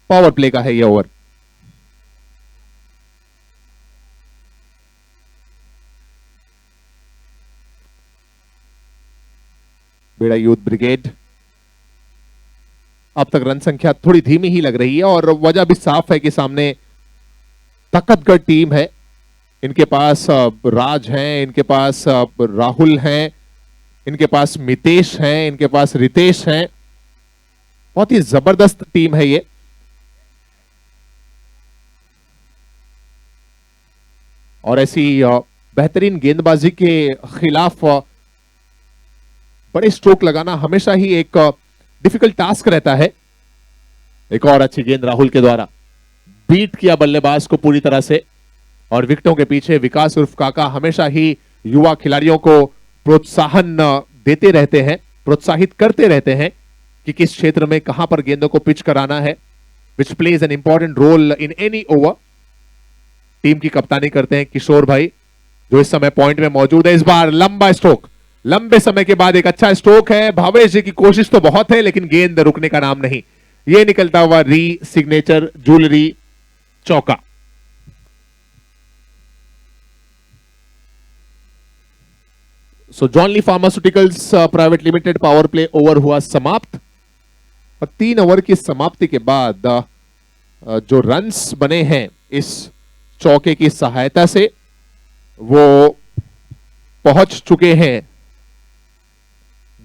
पावर प्ले का है यह ओवर। बेड़ा यूथ ब्रिगेड, अब तक रन संख्या थोड़ी धीमी ही लग रही है और वजह भी साफ है कि सामने ताकतवर टीम है। इनके पास राज हैं, इनके पास राहुल हैं, इनके पास मितेश हैं, इनके पास रितेश हैं। बहुत ही जबरदस्त टीम है ये। और ऐसी बेहतरीन गेंदबाजी के खिलाफ बड़े स्ट्रोक लगाना हमेशा ही एक डिफिकल्ट टास्क रहता है। एक और अच्छी गेंद राहुल के द्वारा, बीट किया बल्लेबाज को पूरी तरह से। और विकेटों के पीछे विकास उर्फ काका हमेशा ही युवा खिलाड़ियों को प्रोत्साहन देते रहते हैं, प्रोत्साहित करते रहते हैं कि किस क्षेत्र में कहां पर गेंदों को पिच कराना है, which plays an important role in any over. Team की कप्तानी करते हैं किशोर भाई, जो इस समय पॉइंट में मौजूद है। इस बार लंबा स्ट्रोक, लंबे समय के बाद एक अच्छा स्ट्रोक है। भावेश जी की कोशिश तो बहुत है लेकिन गेंद रुकने का नाम नहीं। ये निकलता हुआ री सिग्नेचर ज्वेलरी चौका। So John Lee pharmaceuticals private limited power play over हुआ समाप्त। और 3 ओवर की समाप्ति के बाद जो रन्स बने हैं इस चौके की सहायता से वो पहुंच चुके हैं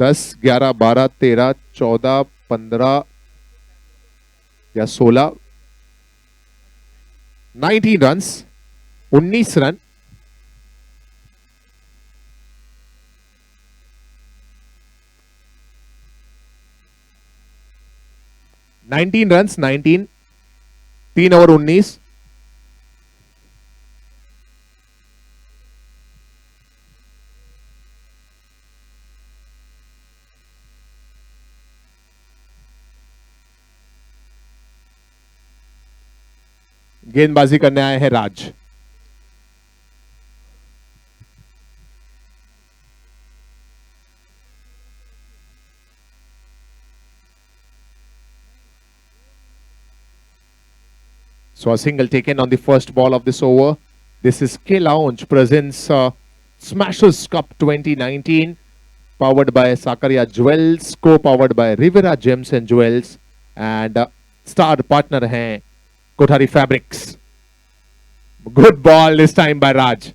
10, 11, 12, 13, 14, 15 या 16, 19 रन्स, 19 रन। Runs 19, 3 over 19। गेंदबाजी करने आए हैं राज। So a single taken on the first ball of this over. This is K Lounge presents Smashers Cup 2019, powered by Sakaria Jewels, co-powered by Rivera Gems and Jewels, and star partner हैं Kothari Fabrics. Good ball this time by Raj.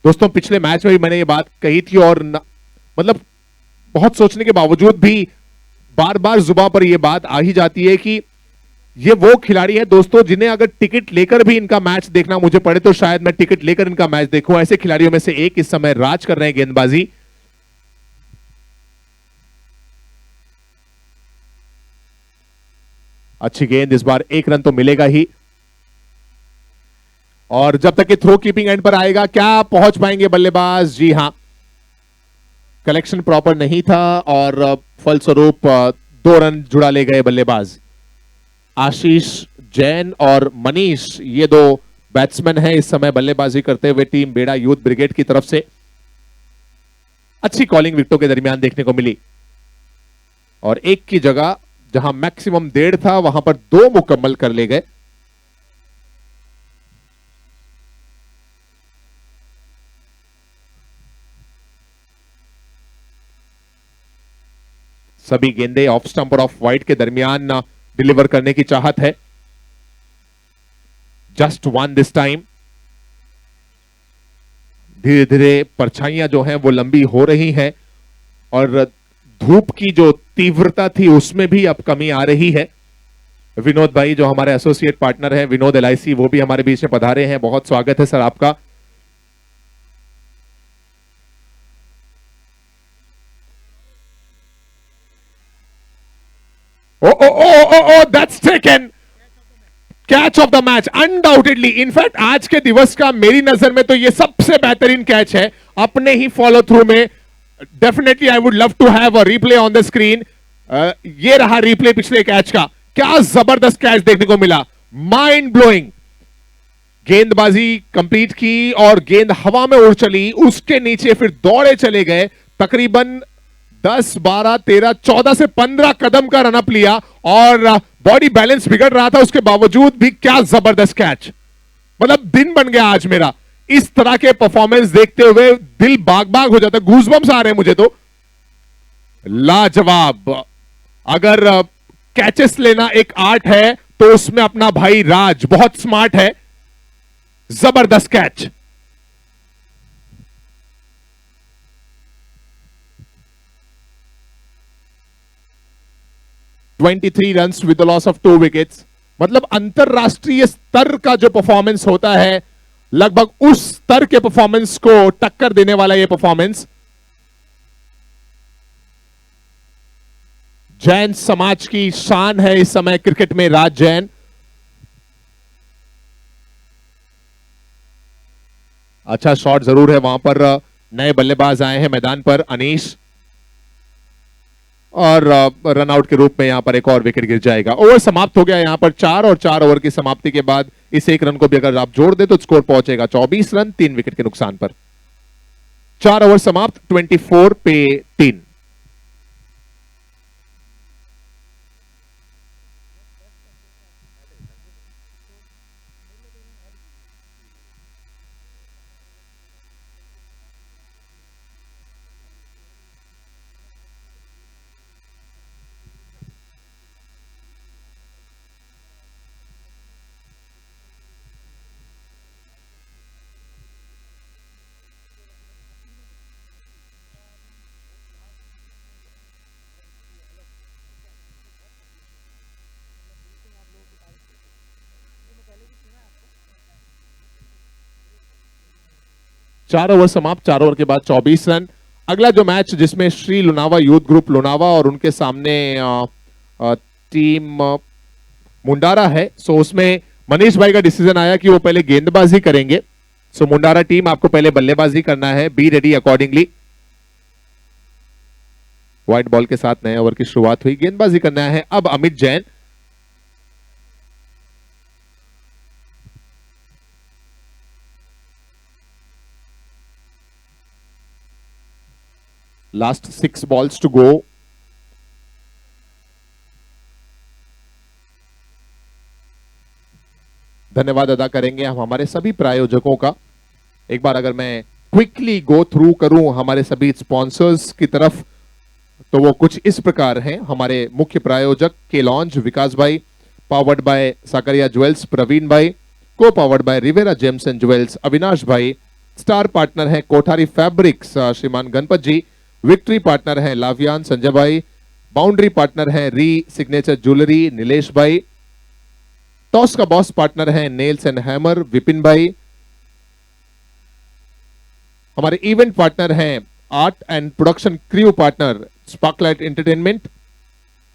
दोस्तों पिछले match में भी मैंने ये बात कही थी और मतलब बहुत सोचने के बावजूद भी बार बार जुबान पर यह बात आ ही जाती है कि ये वो खिलाड़ी है दोस्तों जिन्हें अगर टिकट लेकर भी इनका मैच देखना मुझे पड़े तो शायद मैं टिकट लेकर इनका मैच देखूं। ऐसे खिलाड़ियों में से एक इस समय राज कर रहे हैं गेंदबाजी। अच्छी गेंद, इस बार 1 रन तो मिलेगा ही। और जब तक ये थ्रो कीपिंग एंड पर आएगा क्या पहुंच पाएंगे बल्लेबाज? जी हां, कलेक्शन प्रॉपर नहीं था और फलस्वरूप 2 रन जुड़ा ले गए बल्लेबाज। आशीष जैन और मनीष ये 2 बैट्समैन हैं इस समय बल्लेबाजी करते हुए टीम बेड़ा यूथ ब्रिगेड की तरफ से। अच्छी कॉलिंग विकेटों के दरमियान देखने को मिली और एक की जगह जहां मैक्सिमम 1.5 था वहां पर 2 मुकम्मल कर ले गए। सभी गेंदे ऑफ स्टंप और ऑफ वाइड के दरमियान डिलीवर करने की चाहत है। Just 1 this time. धीरे धीरे परछाइयां जो हैं वो लंबी हो रही हैं और धूप की जो तीव्रता थी उसमें भी अब कमी आ रही है। विनोद भाई जो हमारे एसोसिएट पार्टनर हैं, विनोद LIC, वो भी हमारे बीच में पधारे हैं। बहुत स्वागत है सर आपका। That's taken catch of the match undoubtedly. In fact आज के दिवस का मेरी नजर में तो ये सबसे बेहतरीन कैच है अपने ही फॉलो थ्रू में। Definitely I would love to have a replay on the screen. ये रहा रिप्ले पिछले कैच का, क्या जबरदस्त कैच देखने को मिला, माइंड ब्लोइंग। गेंदबाजी कंप्लीट की और गेंद हवा में उड़ चली, उसके नीचे फिर दौड़े चले गए, तकरीबन 10, 12, 13, 14 से 15 कदम का रनअप लिया और बॉडी बैलेंस बिगड़ रहा था उसके बावजूद भी क्या जबरदस्त कैच। मतलब दिन बन गया आज मेरा इस तरह के परफॉर्मेंस देखते हुए, दिल बाग बाग हो जाता, गूज़बम्स आ रहे हैं मुझे तो। लाजवाब। अगर कैचेस लेना एक आर्ट है तो उसमें अपना भाई राज बहुत स्मार्ट है। जबरदस्त catch. (23 runs with the loss of 2 wickets. मतलब अंतरराष्ट्रीय स्तर का जो परफॉर्मेंस होता है, लगभग उस स्तर के परफॉर्मेंस को टक्कर देने वाला यह परफॉर्मेंस। जैन समाज की शान है इस समय क्रिकेट में राज जैन। अच्छा शॉट जरूर है वहां पर, नए बल्लेबाज आए हैं मैदान पर, अनीश, और रन आउट के रूप में यहां पर एक और विकेट गिर जाएगा। ओवर समाप्त हो गया यहां पर 4 और 4 ओवर की समाप्ति के बाद इस एक रन को भी अगर आप जोड़ दे तो स्कोर पहुंचेगा 24 रन 3 विकेट के नुकसान पर। 4 ओवर समाप्त, 24 पे 3। चार ओवर समाप्त, 4 ओवर के बाद 24 रन। अगला जो मैच जिसमें श्री लोनावा यूथ ग्रुप लोनावा और उनके सामने टीम मुंडारा है, सो उसमें मनीष भाई का डिसीजन आया कि वो पहले गेंदबाजी करेंगे। सो मुंडारा टीम आपको पहले बल्लेबाजी करना है, be ready accordingly. White ball के साथ नए ओवर की शुरुआत हुई, गेंदबाजी करना है अब Amit Jain. Last 6 balls to go. धन्यवाद अदा करेंगे हम हमारे सभी प्रायोजकों का। एक बार अगर मैं क्विकली गो थ्रू करूं हमारे सभी स्पॉन्सर्स की तरफ, तो वो कुछ इस प्रकार हैं। हमारे मुख्य प्रायोजक के लॉन्च विकास भाई, powered by Sakaria jewels Praveen भाई, को powered by Riviera gems and jewels Avinash भाई, स्टार पार्टनर है कोठारी फैब्रिक्स श्रीमान गणपत जी, विक्ट्री पार्टनर है लावियान संजय भाई, बाउंड्री पार्टनर है री सिग्नेचर ज्वेलरी नीलेश भाई, टॉस का बॉस पार्टनर है नेल्स एंड हैमर विपिन भाई, हमारे इवेंट पार्टनर हैं art and production crew partner sparklite entertainment,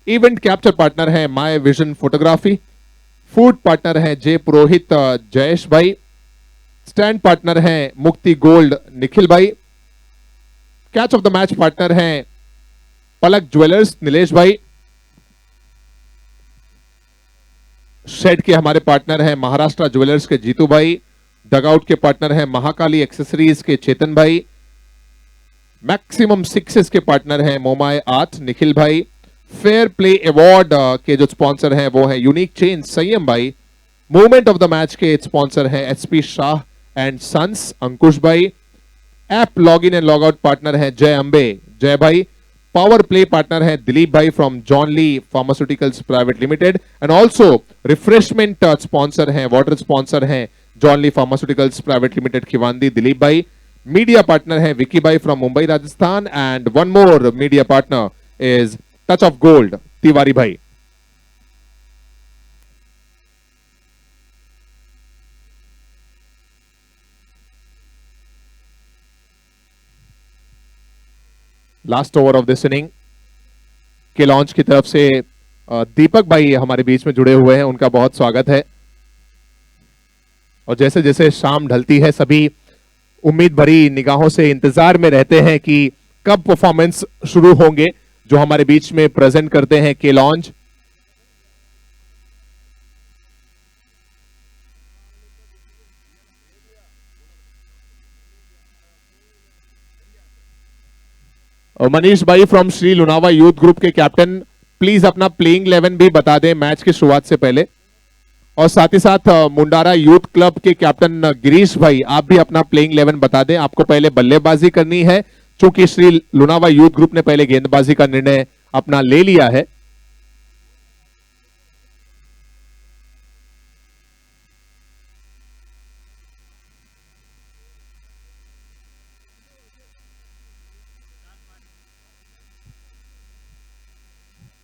event capture partner है my vision photography, food partner है जे पुरोहित जयेश भाई, स्टैंड पार्टनर है मुक्ति गोल्ड निखिल भाई, catch of the match partner हैं पलक ज्वेलर्स नीलेश भाई, शेड के हमारे पार्टनर हैं महाराष्ट्र ज्वेलर्स के जीतू भाई, डगआउट के पार्टनर हैं महाकाली एक्सेसरीज के चेतन भाई, मैक्सिमम सिक्सेस के पार्टनर हैं मोमाय आर्ट निखिल भाई, फेयर प्ले अवार्ड के जो स्पॉन्सर हैं वो हैं यूनिक चेंज संयम भाई, मूवमेंट ऑफ द मैच के स्पॉन्सर हैं एसपी शाह एंड सन्स अंकुश भाई, app log in and log out partner है जय अंबे जय भाई, पावर प्ले पार्टनर है दिलीप भाई from John Lee pharmaceuticals private limited and also refreshment sponsor हैं वाटर स्पॉन्सर हैं John Lee pharmaceuticals private limited Khiwandi Dilip भाई, मीडिया पार्टनर है विकी भाई from Mumbai Rajasthan and one more media partner is touch of gold Tiwari भाई। Last over of this inning K lounge की तरफ से दीपक भाई हमारे बीच में जुड़े हुए हैं, उनका बहुत स्वागत है। और जैसे जैसे शाम ढलती है सभी उम्मीद भरी निगाहों से इंतजार में रहते हैं कि कब परफॉर्मेंस शुरू होंगे जो हमारे बीच में प्रेजेंट करते हैं के लॉन्च। मनीष भाई from Shri Lunawa youth group के कैप्टन, प्लीज अपना प्लेइंग 11 भी बता दें मैच की शुरुआत से पहले। और साथ ही साथ मुंडारा यूथ क्लब के कैप्टन गिरीश भाई, आप भी अपना प्लेइंग 11 बता दें। आपको पहले बल्लेबाजी करनी है क्योंकि श्री लुनावा यूथ ग्रुप ने पहले गेंदबाजी का निर्णय अपना ले लिया है।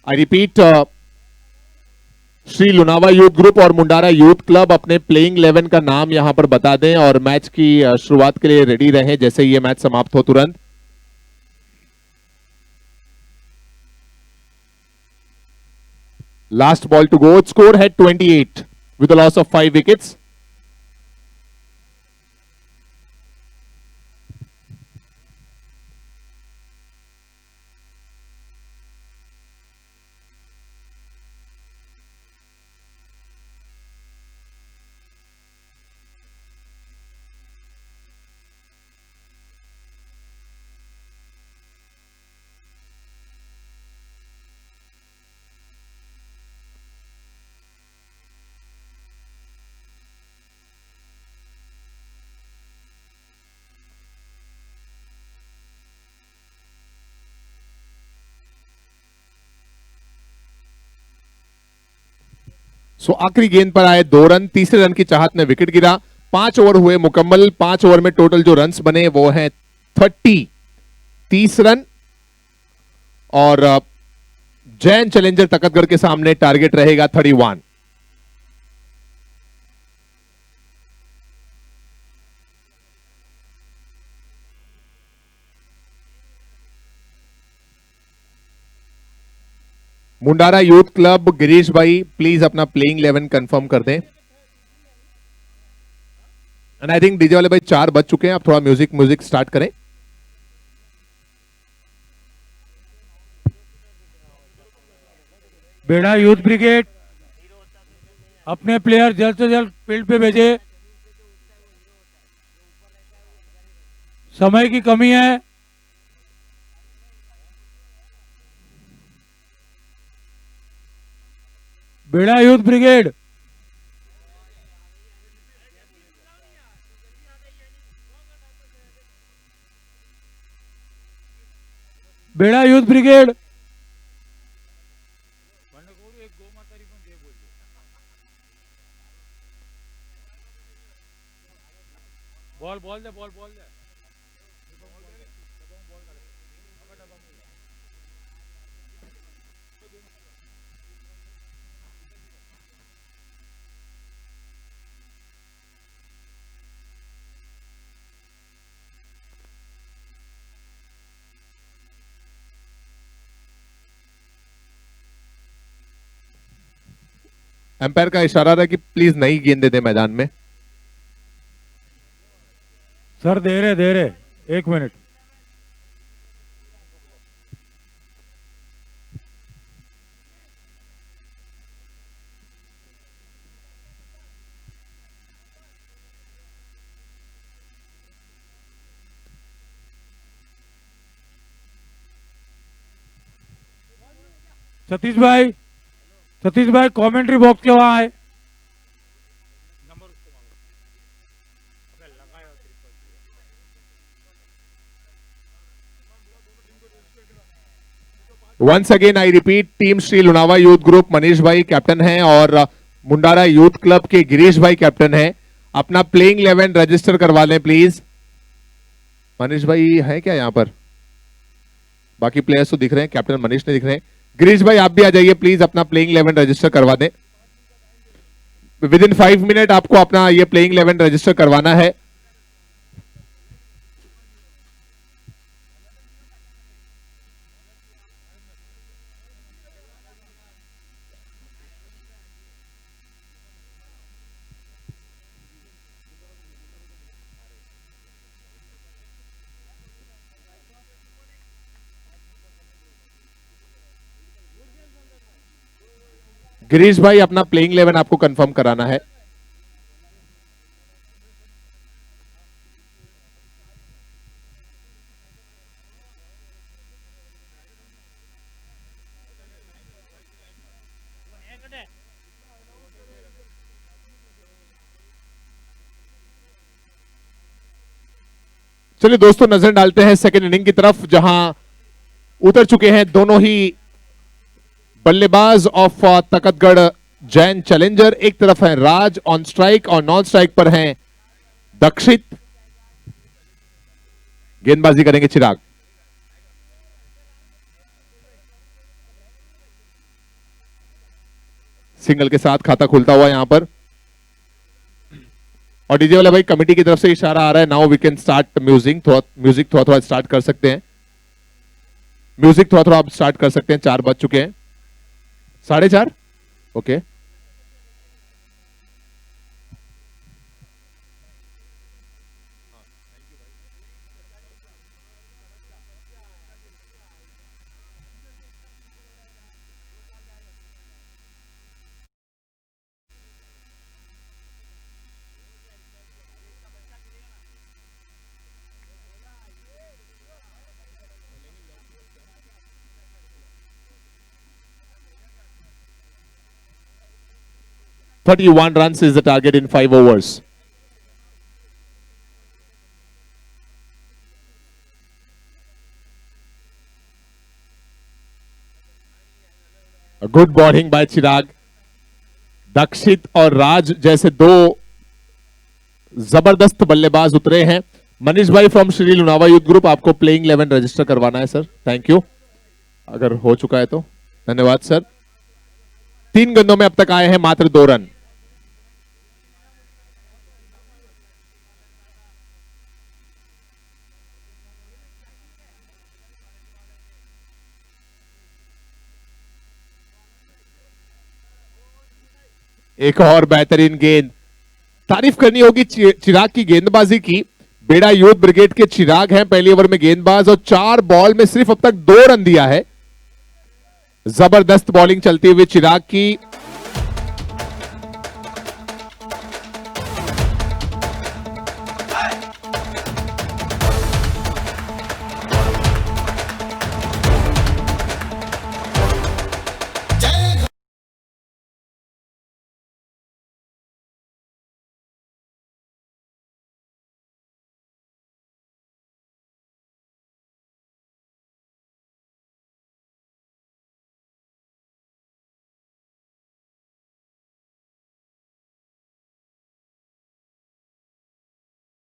आई repeat, Shri Lunawa youth group और मुंडारा यूथ क्लब अपने प्लेइंग 11 का नाम यहां पर बता दें और मैच की शुरुआत के लिए रेडी रहें जैसे ये मैच समाप्त हो तुरंत। Last ball to go, score है 28 with loss of 5 wickets. So आखिरी गेंद पर आए 2 रन, तीसरे रन की चाहत में विकेट गिरा। 5 ओवर हुए मुकम्मल, 5 ओवर में टोटल जो रन्स बने वो हैं 30 रन। और जैन चैलेंजर तकतगढ़ के सामने टारगेट रहेगा 31। मुंडारा यूथ क्लब, गिरीश भाई प्लीज अपना प्लेइंग 11 कंफर्म कर दें। एंड आई थिंक डीजे वाले भाई 4 बज चुके हैं, आप थोड़ा म्यूजिक स्टार्ट करें। बेड़ा यूथ ब्रिगेड अपने प्लेयर जल्द से जल्द फील्ड पे भेजे, समय की कमी है। बेड़ा यूथ ब्रिगेड, बेड़ा यूथ ब्रिगेड, बॉल दे। एम्पायर का इशारा रहा कि प्लीज नई गेंद दे मैदान में। सर दे रहे 1 मिनट। सतीश भाई कमेंट्री बॉक्स के वहां है। Once again I repeat, team Shri Lunawa youth group Manish भाई कैप्टन हैं और मुंडारा यूथ क्लब के गिरीश भाई कैप्टन हैं। अपना प्लेइंग 11 रजिस्टर करवा लें प्लीज। मनीष भाई है क्या यहाँ पर? बाकी प्लेयर्स तो दिख रहे हैं, कैप्टन मनीष नहीं दिख रहे हैं। गिरीश भाई आप भी आ जाइए प्लीज, अपना प्लेइंग 11 रजिस्टर करवा दें। विद इन 5 मिनट आपको अपना ये प्लेइंग 11 रजिस्टर करवाना है। गिरीश भाई अपना प्लेइंग 11 आपको कंफर्म कराना है। चलिए दोस्तों नजर डालते हैं सेकेंड इनिंग की तरफ, जहां उतर चुके हैं दोनों ही बल्लेबाज ऑफ तकतगढ़ जैन चैलेंजर। एक तरफ है राज ऑन स्ट्राइक और नॉन स्ट्राइक पर हैं दक्षित। गेंदबाजी करेंगे चिराग। सिंगल के साथ खाता खुलता हुआ यहां पर, और डीजे वाला भाई कमेटी की तरफ से इशारा आ रहा है, now we can start music. Music थोड़ा थोड़ा स्टार्ट कर सकते हैं, म्यूजिक थोड़ा थोड़ा आप स्टार्ट कर सकते हैं। 4 बज चुके हैं, 4:30। Okay .31 runs is the target in 5 overs. A good bowling by चिराग। दक्षित और राज जैसे दो जबरदस्त बल्लेबाज उतरे हैं। मनीष भाई from Shri Lunawa youth group, आपको प्लेइंग 11 रजिस्टर करवाना है सर। थैंक यू, अगर हो चुका है तो धन्यवाद सर। 3 गेंदों में अब तक आए हैं मात्र 2 रन। एक और बेहतरीन गेंद। तारीफ करनी होगी चिराग की गेंदबाजी की। बेड़ा यूथ ब्रिगेड के चिराग हैं पहली ओवर में गेंदबाज, और 4 बॉल में सिर्फ अब तक 2 रन दिया है। जबरदस्त बॉलिंग चलती हुई चिराग की।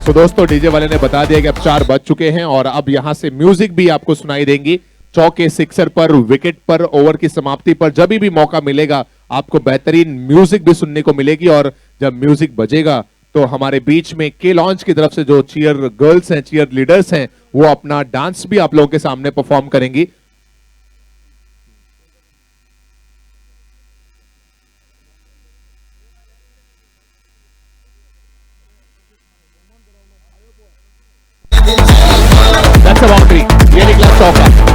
तो दोस्तों डीजे वाले ने बता दिया कि अब 4 बज चुके हैं, और अब यहां से म्यूजिक भी आपको सुनाई देंगी। चौके, सिक्सर पर, विकेट पर, ओवर की समाप्ति पर, जब भी मौका मिलेगा आपको बेहतरीन म्यूजिक भी सुनने को मिलेगी। और जब म्यूजिक बजेगा तो हमारे बीच में के लॉन्च की तरफ से जो चीयर गर्ल्स हैं, चीयर लीडर्स हैं, वो अपना डांस भी आप लोगों के सामने परफॉर्म करेंगी। That's a boundary. Really class chauka.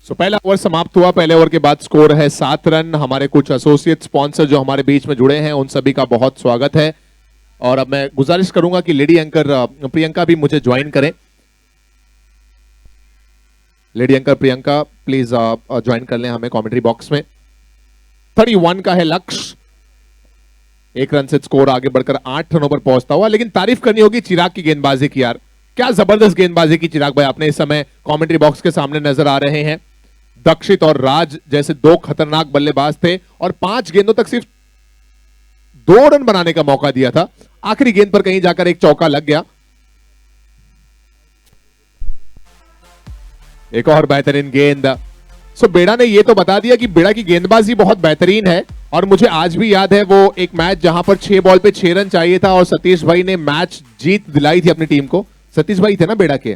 तो पहला ओवर समाप्त हुआ। पहले ओवर के बाद स्कोर है 7 रन। हमारे कुछ एसोसिएट स्पॉन्सर जो हमारे बीच में जुड़े हैं उन सभी का बहुत स्वागत है। और अब मैं गुजारिश करूंगा कि लेडी एंकर प्रियंका भी मुझे ज्वाइन करें। Lady anchor Priyanka please join कर लें हमें कमेंट्री बॉक्स में। 31 का है लक्ष्य। 1 रन से स्कोर आगे बढ़कर 8 रनों पर पहुंचता हुआ। लेकिन तारीफ करनी होगी चिराग की गेंदबाजी की यार, क्या जबरदस्त गेंदबाजी की चिराग भाई आपने इस समय कमेंट्री बॉक्स के सामने नजर आ रहे हैं। दक्षित और राज जैसे 2 खतरनाक बल्लेबाज थे और 5 गेंदों तक सिर्फ 2 रन बनाने का मौका दिया था। आखिरी गेंद पर कहीं जाकर एक चौका लग गया। एक और बेहतरीन गेंद। सो बेड़ा ने ये तो बता दिया कि बेड़ा की गेंदबाजी बहुत बेहतरीन है, और मुझे आज भी याद है वो एक मैच जहां पर 6 बॉल पे 6 रन चाहिए था और सतीश भाई ने मैच जीत दिलाई थी अपनी टीम को। सतीश भाई थे ना बेड़ा के?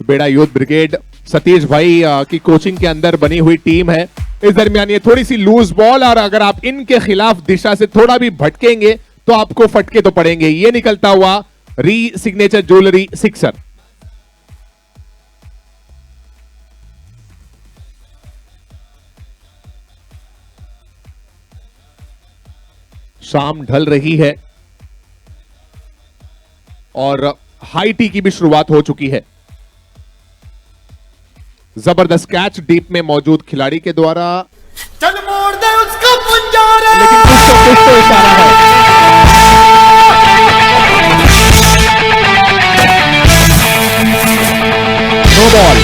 बेड़ा यूथ ब्रिगेड सतीश भाई की कोचिंग के अंदर बनी हुई टीम है। इस दरमियान ये थोड़ी सी लूज बॉल, और अगर आप इनके खिलाफ दिशा से थोड़ा भी भटकेंगे तो आपको फटके तो पड़ेंगे। ये निकलता हुआ री सिग्नेचर ज्वेलरी सिक्सर। शाम ढल रही है और हाई टी की भी शुरुआत हो चुकी है। जबरदस्त कैच डीप में मौजूद खिलाड़ी के द्वारा, चल मोड़ दे उसका पंजारा। लेकिन कुछ तो इशारा है। No ball.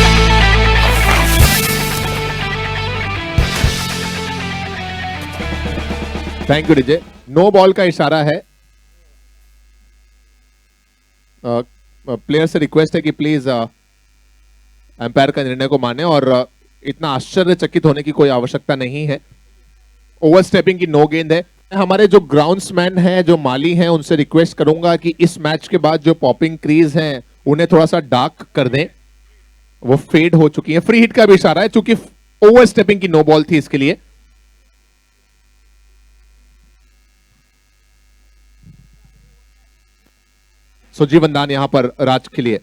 Thank you DJ. No ball का इशारा है। प्लेयर से रिक्वेस्ट है कि प्लीज एम्पायर का निर्णय को माने, और इतना आश्चर्यचकित होने की कोई आवश्यकता नहीं है। ओवरस्टेपिंग की नो गेंद है। हमारे जो ग्राउंड्समैन हैं, जो माली हैं, उनसे रिक्वेस्ट करूंगा कि इस मैच के बाद जो पॉपिंग क्रीज हैं उन्हें थोड़ा सा डार्क कर दें, वो फेड हो चुकी है। फ्री हिट का भी इशारा है, चूंकि ओवरस्टेपिंग की नो बॉल थी इसके लिए। जीवन दान यहां पर राज के लिए,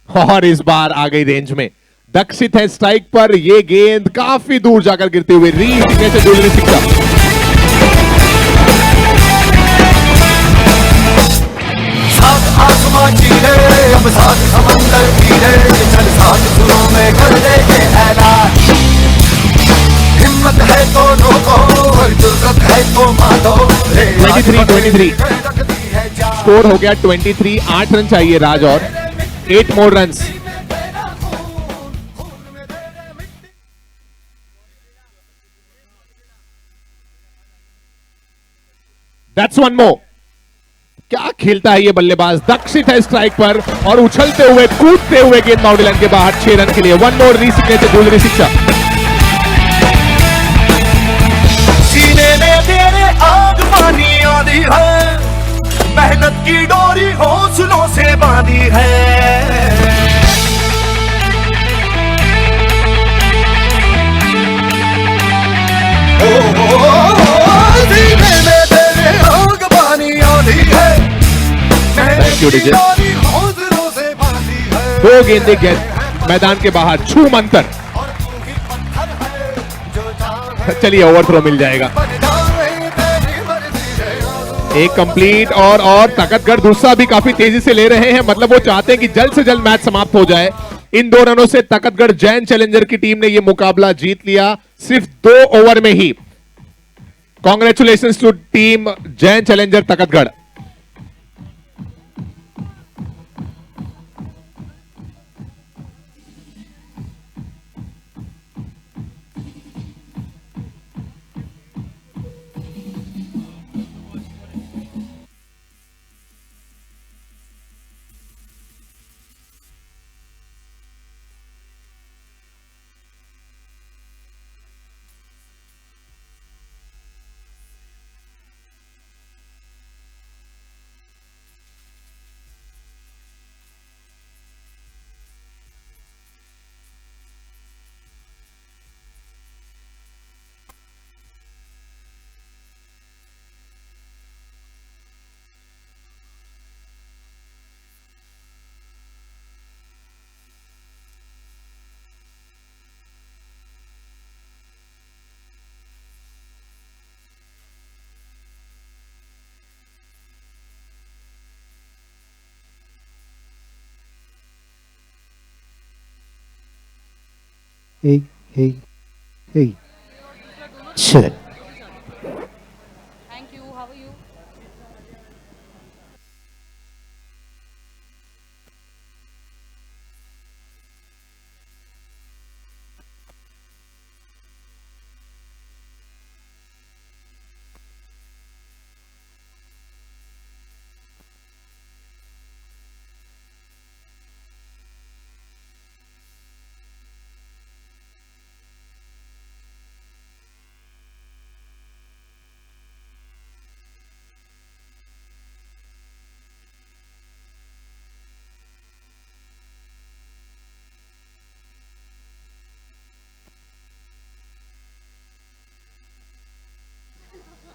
और इस बार आ गई रेंज में। दक्षित है स्ट्राइक पर, ये गेंद काफी दूर जाकर गिरते हुए री सिग्नेचर ज्वेलरी सिक्सर। सात आसमां चीरे, अब सात समंदर तीरे, चल सात सुरों में कर दे ये ऐलान। हिम्मत है तो ठोको, और जुर्रत है तो मारो। 23 स्कोर हो गया 23। 8 रन चाहिए राज, और 8 मोर रन्स। That's one more. क्या खेलता है ये बल्लेबाज। दक्षित है स्ट्राइक पर, और उछलते हुए कूदते हुए गेंद बाउंड्री लाइन के बाहर। 6 रन के लिए। वन मोर री सिग्नेचर ज्वेलरी सिक्सर। सीने में तेरे आग पानी आधी है, मेहनत की डोरी हौसलों से बांधी है। सीने में तेरे आग पानी आधी है, Thank you, मेहनत की DJ. डोरी हौसलों से बांधी है। 2 गेंदे गेंद मैदान के बाहर, छू मंतर। और तू ही पत्थर है जो जान चलिए ओवर थ्रो मिल जाएगा। बन जाए तेरी मर्जी है। एक कंप्लीट, और तकतगढ़ दूसरा भी काफी तेजी से ले रहे हैं। मतलब वो चाहते हैं कि जल्द से जल्द मैच समाप्त हो जाए। इन 2 रनों से तकतगढ़ जैन चैलेंजर की टीम ने यह मुकाबला जीत लिया, सिर्फ 2 ओवर में ही। Congratulations to team Jain challenger Takhatgarh. hey, hey, hey. Shit.